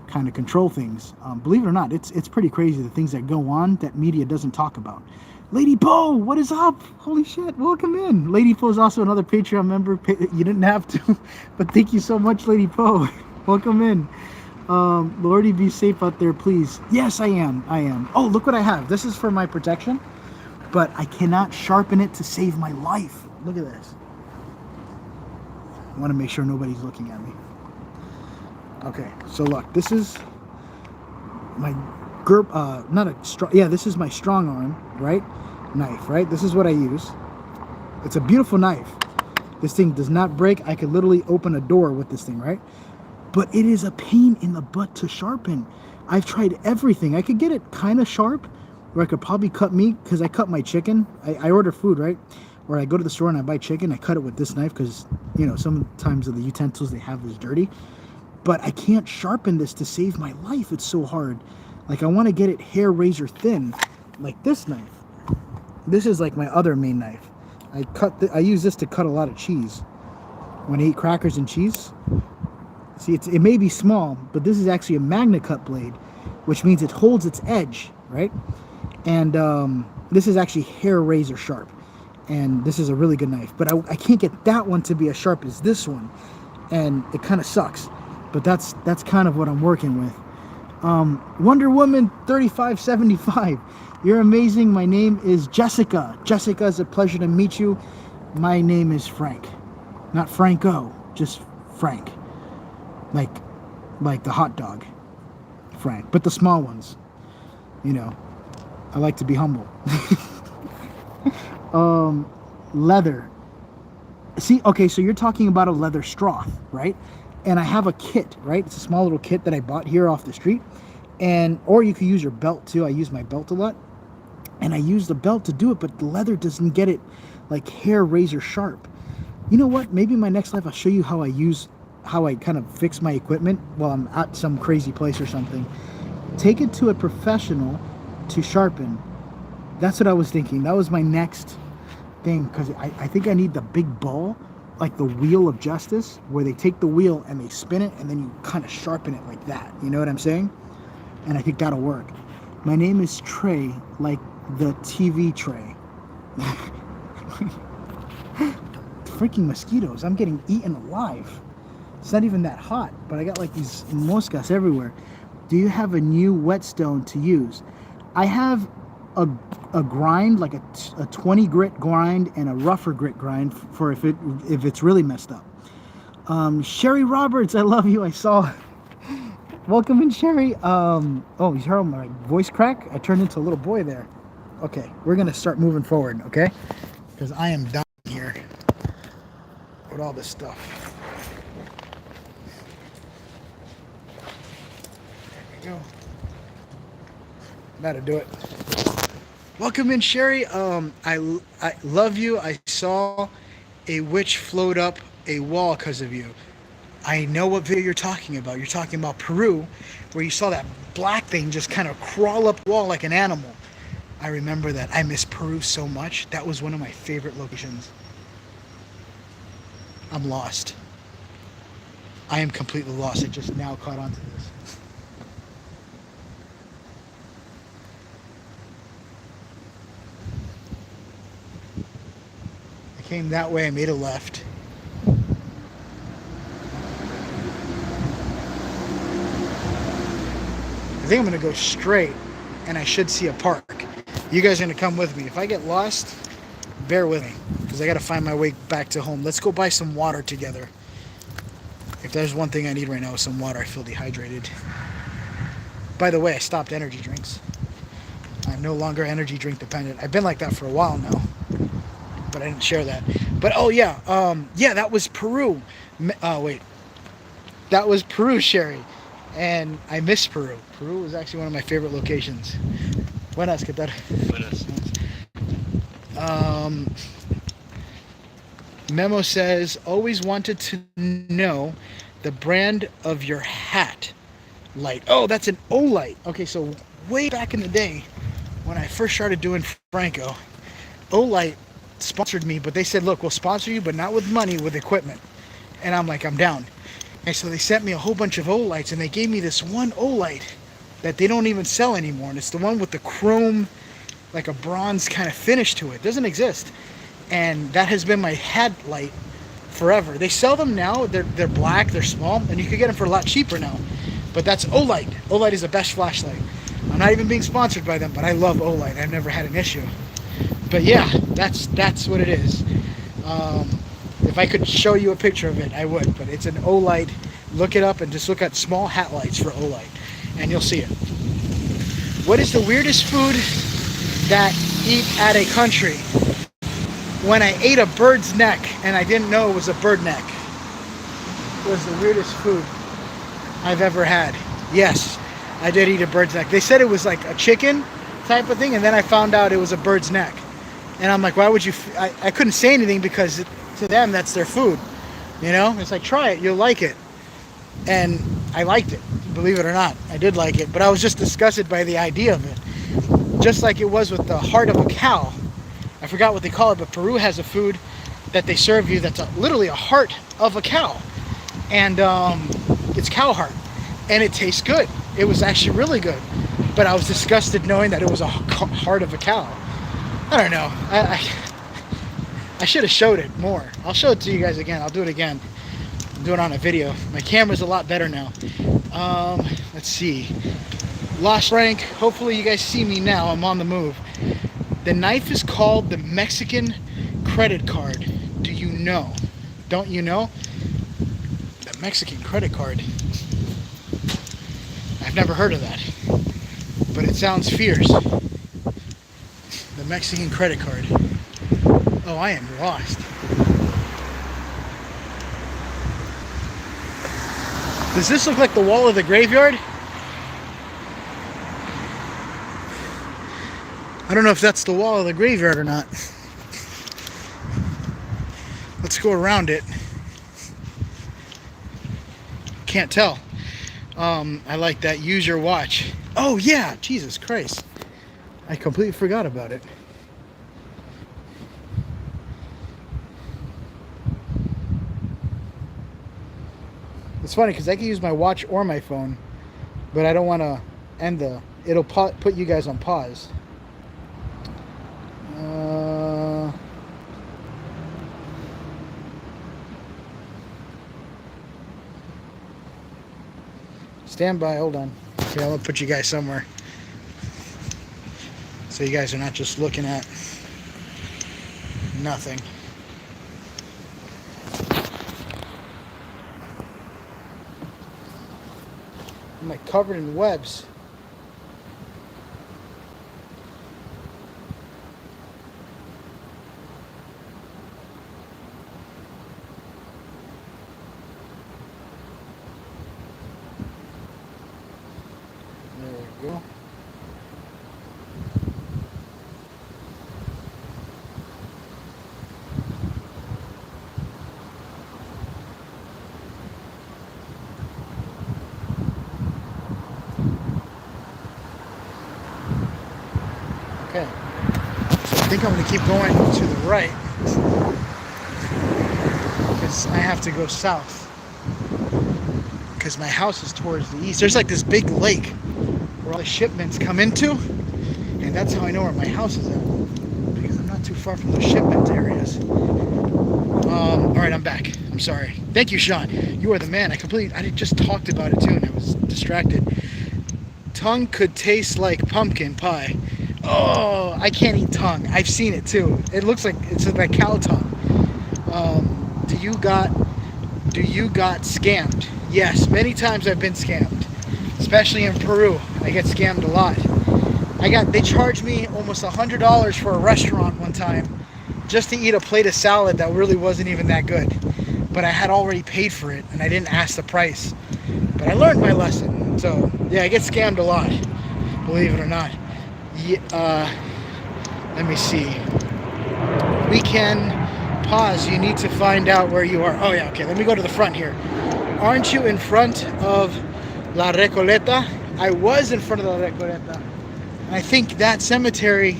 kind of control things. Believe it or not, it's pretty crazy the things that go on that media doesn't talk about. Lady Poe, what is up? Holy shit, welcome in. Lady Poe is also another Patreon member. You didn't have to, but thank you so much, Lady Poe. Welcome in. Lordy, be safe out there, please. Yes, I am. Oh, look what I have. This is for my protection, but I cannot sharpen it to save my life. Look at this. I want to make sure nobody's looking at me. Okay, so look, this is my this is my strong arm, right? Knife, right? This is what I use. It's a beautiful knife. This thing does not break. I could literally open a door with this thing, right? But it is a pain in the butt to sharpen. I've tried everything. I could get it kind of sharp, where I could probably cut meat, because I cut my chicken. I order food, right? Or I go to the store and I buy chicken. I cut it with this knife because, you know, sometimes the utensils they have is dirty. But I can't sharpen this to save my life. It's so hard. Like, I want to get it hair razor thin, like this knife. This is like my other main knife. I use this to cut a lot of cheese. When I eat crackers and cheese, see, it may be small, but this is actually a Magna Cut blade, which means it holds its edge, right? And this is actually hair razor sharp. And this is a really good knife. But I can't get that one to be as sharp as this one. And it kind of sucks. But that's kind of what I'm working with. Wonder Woman 3575. You're amazing. My name is Jessica. Jessica, it's a pleasure to meet you. My name is Frank. Not Franco, just Frank. Like the hot dog. Frank. But the small ones. You know. I like to be humble. Leather. See, okay, so you're talking about a leather straw, right? And I have a kit, right? It's a small little kit that I bought here off the street. Or you could use your belt too. I use my belt a lot. And I use the belt to do it, but the leather doesn't get it like hair razor sharp. You know what? Maybe in my next life I'll show you how I kind of fix my equipment while I'm at some crazy place or something. Take it to a professional to sharpen. That's what I was thinking. That was my next thing, because I think I need the big ball, like the wheel of justice, where they take the wheel and they spin it and then you kind of sharpen it like that. You know what I'm saying? And I think that'll work. My name is Trey, like the TV tray. Freaking mosquitoes. I'm getting eaten alive. It's not even that hot, but I got like these moscas everywhere. Do you have a new whetstone to use? I have a grind, like a 20 grit grind and a rougher grit grind for if it's really messed up. Sherry Roberts, I love you. I saw. Welcome in, Sherry. Oh, you heard my voice crack? I turned into a little boy there. Okay, we're gonna start moving forward, okay? Because I am done here with all this stuff. There we go. That'll do it. Welcome in, Sherry. I love you. I saw a witch float up a wall because of you. I know what video you're talking about. You're talking about Peru, where you saw that black thing just kind of crawl up the wall like an animal. I remember that. I miss Peru so much. That was one of my favorite locations. I'm lost. I am completely lost. I just now caught on to this. I came that way. I made a left. I think I'm going to go straight, and I should see a park. You guys are going to come with me. If I get lost, bear with me, because I got to find my way back to home. Let's go buy some water together. If there's one thing I need right now, is some water. I feel dehydrated. By the way, I stopped energy drinks. I'm no longer energy drink dependent. I've been like that for a while now, but I didn't share that. But oh yeah, that was Peru. Wait, that was Peru, Sherry. And I miss Peru. Peru was actually one of my favorite locations. Buenos, ¿qué tal? Buenos. Memo says, always wanted to know the brand of your hat light. Oh, that's an O-light. Okay, so way back in the day, when I first started doing Franco, O-light sponsored me, but they said, look, we'll sponsor you, but not with money, with equipment. And I'm like, I'm down. So they sent me a whole bunch of Olites, and they gave me this one Olite that they don't even sell anymore. And it's the one with the chrome, like a bronze kind of finish to it. It doesn't exist. And that has been my headlight forever. They sell them now. They're black, they're small, and you can get them for a lot cheaper now. But that's Olite. Olite is the best flashlight. I'm not even being sponsored by them, but I love Olite. I've never had an issue. But yeah, that's what it is. If I could show you a picture of it, I would. But it's an Olite. Look it up and just look at small hat lights for Olite, and you'll see it. What is the weirdest food that eat at a country? When I ate a bird's neck and I didn't know it was a bird neck. It was the weirdest food I've ever had. Yes, I did eat a bird's neck. They said it was like a chicken type of thing, and then I found out it was a bird's neck. And I'm like, why would you? I couldn't say anything because to them that's their food. You know, it's like, try it, you'll like it. And I liked it, believe it or not. I did like it, but I was just disgusted by the idea of it. Just like it was with the heart of a cow. I forgot what they call it, but Peru has a food that they serve you that's literally a heart of a cow. And it's cow heart. And it tastes good. It was actually really good. But I was disgusted knowing that it was a heart of a cow. I don't know. I should have showed it more. I'll show it to you guys again. I'll do it again. I'm doing it on a video. My camera's a lot better now. Let's see. Lost Frank. Hopefully you guys see me now. I'm on the move. The knife is called the Mexican credit card. Do you know? Don't you know? The Mexican credit card. I've never heard of that. But it sounds fierce. The Mexican credit card. Oh, I am lost. Does this look like the wall of the graveyard? I don't know if that's the wall of the graveyard or not. Let's go around it. Can't tell. I like that. Use your watch. Oh yeah, Jesus Christ. I completely forgot about it. It's funny because I can use my watch or my phone, but I don't want to end it'll put you guys on pause. Stand by, hold on. Okay, I'm gonna put you guys somewhere so you guys are not just looking at nothing. I'm like covered in webs. There we go. Okay, so I think I'm going to keep going to the right because I have to go south because my house is towards the east. There's like this big lake where all the shipments come into, and that's how I know where my house is at because I'm not too far from those shipment areas. All right, I'm back. I'm sorry. Thank you, Sean. You are the man. I just talked about it too, and I was distracted. Tongue could taste like pumpkin pie. Oh, I can't eat tongue. I've seen it too. It looks like it's like cow tongue. Do you got scammed? Yes, many times I've been scammed, especially in Peru. I get scammed a lot. They charged me almost $100 for a restaurant one time just to eat a plate of salad that really wasn't even that good. But I had already paid for it and I didn't ask the price. But I learned my lesson. So yeah, I get scammed a lot, believe it or not. Let me see. We can pause. You need to find out where you are. Oh yeah, okay, let me go to the front here. Aren't you in front of La Recoleta? I was in front of La Recoleta. And I think that cemetery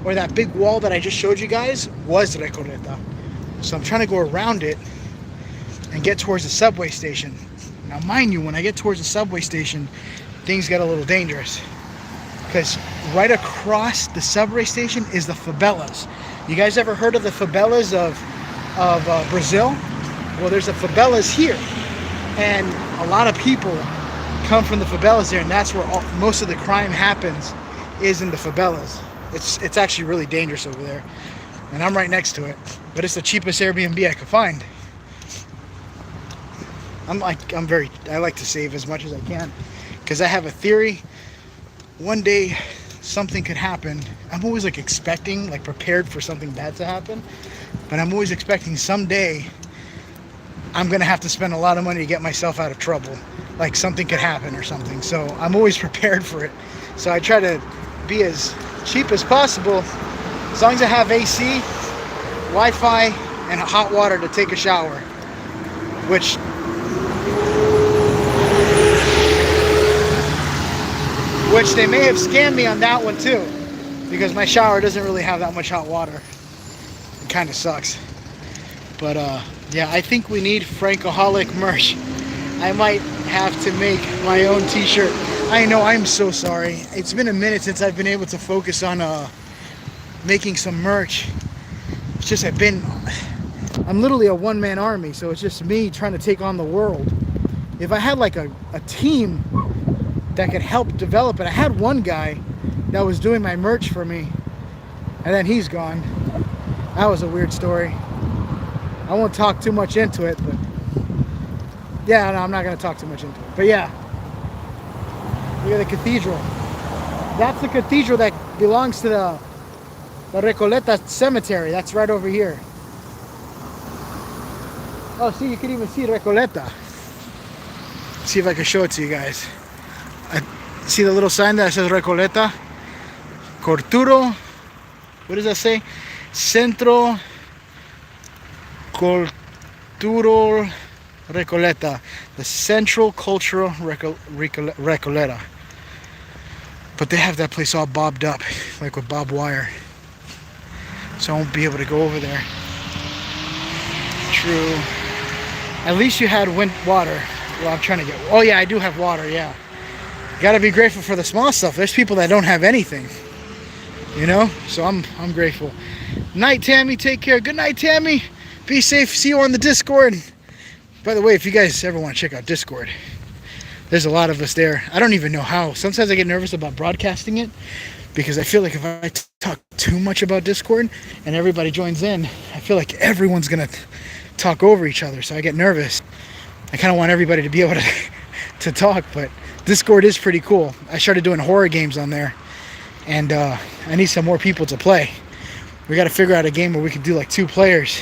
or that big wall that I just showed you guys was Recoleta. So I'm trying to go around it and get towards the subway station. Now, mind you, when I get towards the subway station, things get a little dangerous, because right across the subway station is the favelas. You guys ever heard of the favelas of Brazil? Well, there's the favelas here, and a lot of people come from the favelas there, and that's where most of the crime happens, is in the favelas. It's actually really dangerous over there, and I'm right next to it, but it's the cheapest Airbnb I could find. I like to save as much as I can, because I have a theory. One day something could happen. I'm always like expecting, like prepared for something bad to happen, but I'm always expecting someday I'm gonna have to spend a lot of money to get myself out of trouble. Like something could happen or something. So I'm always prepared for it. So I try to be as cheap as possible, as long as I have AC, Wi-Fi, and hot water to take a shower, which they may have scammed me on that one too, because my shower doesn't really have that much hot water. It kind of sucks. But yeah, I think we need Frankoholic merch. I might have to make my own t-shirt. I know, I'm so sorry. It's been a minute since I've been able to focus on making some merch. It's just I'm literally a one-man army, so it's just me trying to take on the world. If I had like a team that could help develop it. I had one guy that was doing my merch for me, and then he's gone. That was a weird story. I won't talk too much into it, but yeah, no, I'm not going to talk too much into it. But yeah, look at the cathedral. That's the cathedral that belongs to the Recoleta Cemetery. That's right over here. Oh, see, you can even see Recoleta. See if I can show it to you guys. See the little sign that says Recoleta? Cultural, what does that say? Centro Cultural Recoleta. The Central Cultural Recoleta. But they have that place all bobbed up, like with barbed wire. So I won't be able to go over there. True. At least you had water. Well, I'm trying to get... Oh yeah, I do have water, yeah. Gotta be grateful for the small stuff. There's people that don't have anything, you know, so I'm grateful. Night, Tammy. Take care. Good night, Tammy. Be safe. See you on the Discord. By the way, if you guys ever want to check out Discord, there's a lot of us there. I don't even know how. Sometimes I get nervous about broadcasting it, because I feel like if I talk too much about Discord and everybody joins in, I feel like everyone's gonna talk over each other, so I get nervous. I kind of want everybody to be able to talk, but Discord is pretty cool. I started doing horror games on there, and I need some more people to play. We got to figure out a game where we can do like 2 players.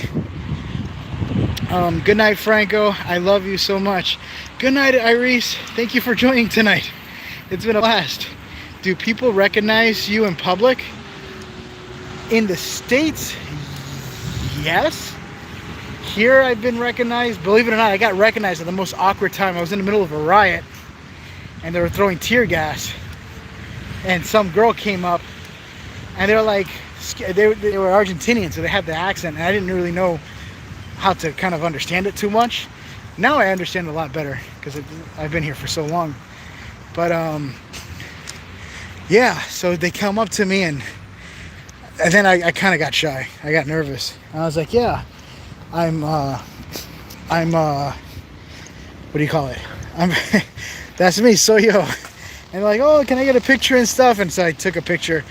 Good night, Franco. I love you so much. Good night, Iris. Thank you for joining tonight. It's been a blast. Do people recognize you in public? In the States, yes. Here I've been recognized. Believe it or not, I got recognized at the most awkward time. I was in the middle of a riot, and they were throwing tear gas, and some girl came up, and they're like, they were Argentinian, so they had the accent, and I didn't really know how to kind of understand it too much. Now I understand it a lot better, because I've been here for so long. But yeah, so they come up to me, and then I kind of got shy. I got nervous. I was like, yeah, I'm what do you call it? That's me, soy yo. And like, oh, can I get a picture and stuff? And so I took a picture.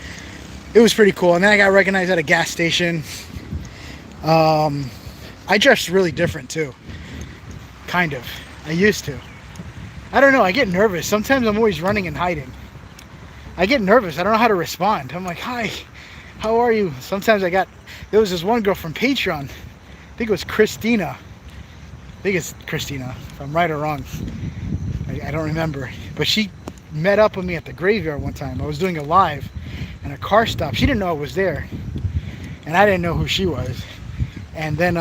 It was pretty cool. And then I got recognized at a gas station. I dressed really different too. Kind of. I used to. I don't know. I get nervous. Sometimes I'm always running and hiding. I get nervous. I don't know how to respond. I'm like, hi, how are you? Sometimes there was this one girl from Patreon. I think it was Christina. I think it's Christina, if I'm right or wrong. I don't remember. But she met up with me at the graveyard one time. I was doing a live, and a car stopped. She didn't know I was there, and I didn't know who she was. And then,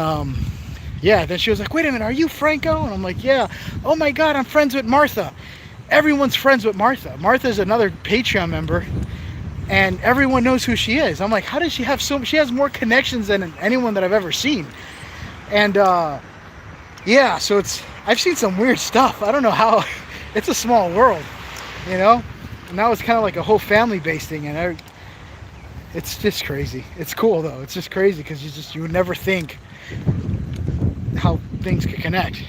yeah, then she was like, wait a minute, are you Franco? And I'm like, yeah. Oh my God, I'm friends with Martha. Everyone's friends with Martha. Martha's another Patreon member, and everyone knows who she is. I'm like, how does she have she has more connections than anyone that I've ever seen. And yeah, so I've seen some weird stuff. I don't know how. It's a small world, you know. And now it's kind of like a whole family-based thing, and it's just crazy. It's cool though. It's just crazy because you would never think how things could connect.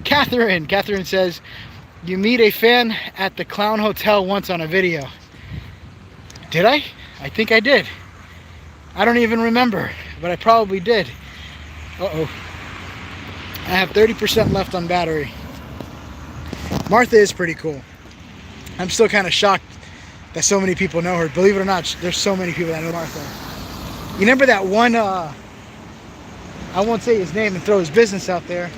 Catherine says, you meet a fan at the Clown Hotel once on a video. Did I? I think I did. I don't even remember, but I probably did. Uh-oh. I have 30% left on battery. Martha is pretty cool. I'm still kind of shocked that so many people know her. Believe it or not, there's so many people that know Martha. You remember that one, I won't say his name and throw his business out there.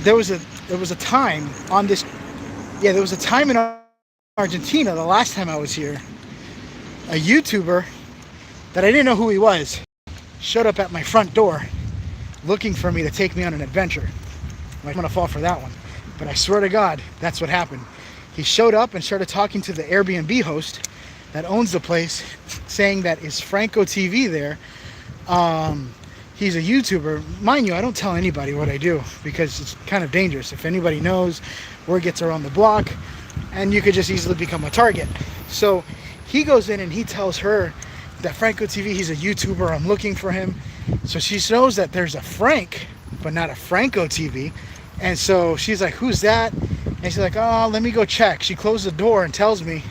There was a time on this, yeah, there was a time in Argentina, the last time I was here, a YouTuber that I didn't know who he was showed up at my front door looking for me to take me on an adventure. I'm gonna fall for that one, but I swear to God, that's what happened. He showed up and started talking to the Airbnb host that owns the place, saying that is Franco TV there. He's a YouTuber. Mind you, I don't tell anybody what I do because it's kind of dangerous. If anybody knows, word gets around the block and you could just easily become a target. So he goes in and he tells her that Franco TV, he's a YouTuber, I'm looking for him. So she knows that there's a Frank, but not a Franco TV. And so she's like, who's that? And she's like, oh, let me go check. She closed the door and tells me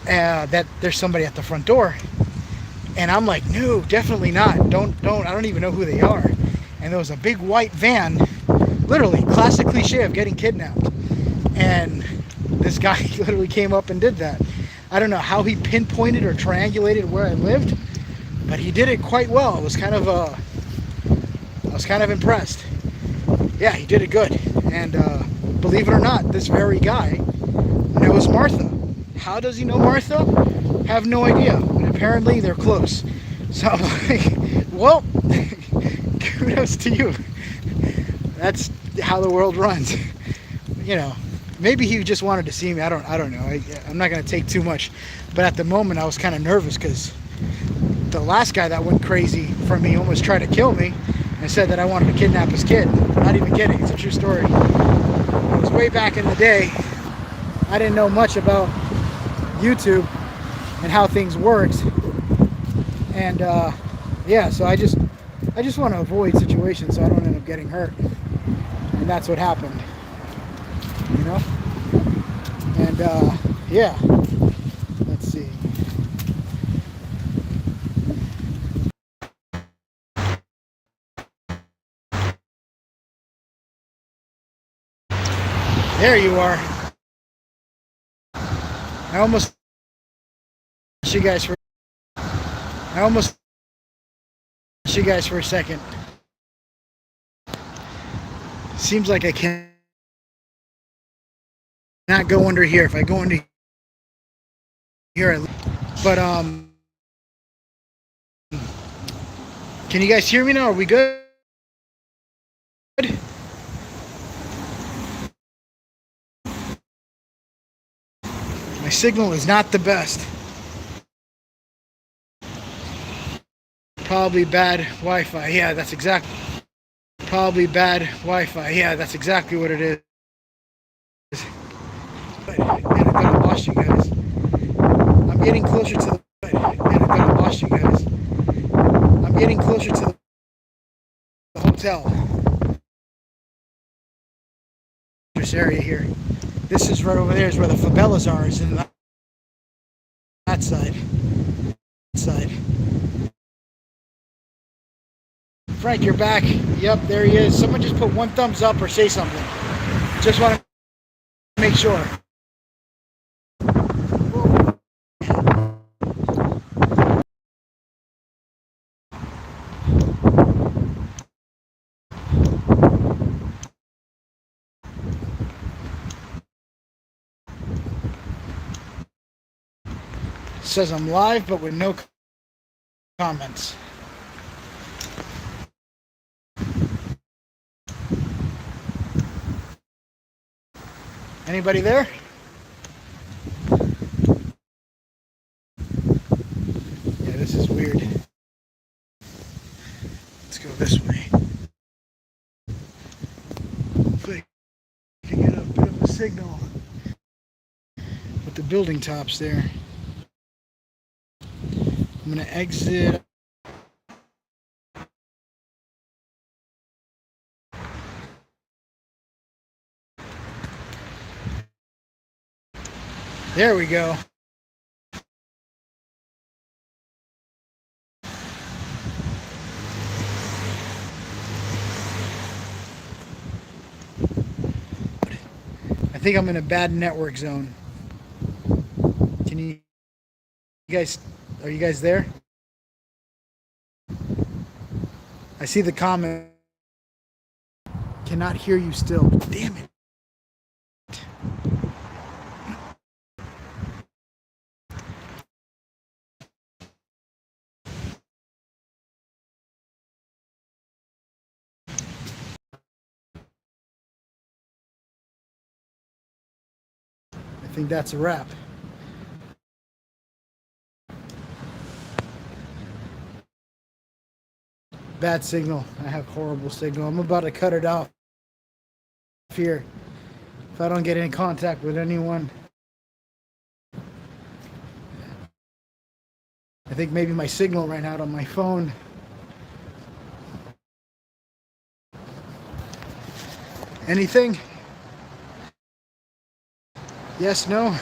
that there's somebody at the front door. And I'm like, no, definitely not. I don't even know who they are. And there was a big white van, literally, classic cliche of getting kidnapped. And this guy literally came up and did that. I don't know how he pinpointed or triangulated where I lived, but he did it quite well. I was kind of impressed. Yeah, he did it good. And believe it or not, this very guy knows Martha. How does he know Martha? Have no idea. But apparently they're close. So I'm like, well, kudos to you. That's how the world runs. You know, maybe he just wanted to see me. I don't know. I'm not going to take too much. But at the moment, I was kind of nervous because the last guy that went crazy for me almost tried to kill me and said that I wanted to kidnap his kid. Not even kidding. It's a true story. It was way back in the day. I didn't know much about YouTube and how things worked. And yeah, so I just want to avoid situations so I don't end up getting hurt. And that's what happened. You know? And yeah. Let's see. There you are. I almost you guys for a second. Seems like I cannot go under here. If I go under here, but can you guys hear me now? Are we good? My signal is not the best. Probably bad Wi-Fi. Yeah, that's exactly. Probably bad Wi-Fi. Yeah, that's exactly what it is. Man, I thought I lost you guys. I'm getting closer to the. Man, I thought I lost you guys. I'm getting closer to the hotel. This area here. This is right over there. Is where the favelas are. Is in that side. That side. Frank, you're back. Yep, there he is. Someone just put one thumbs up or say something. Just want to make sure. Says I'm live, but with no comments. Anybody there? Yeah, this is weird. signal with the building tops there. I'm gonna exit. There we go. I think I'm in a bad network zone. Can you guys, are you guys there? I see the comment. Cannot hear you still. Damn it. I think that's a wrap. Bad signal. I have horrible signal. I'm about to cut it off here if I don't get in contact with anyone. I think maybe my signal ran out on my phone. Anything? Yes, no?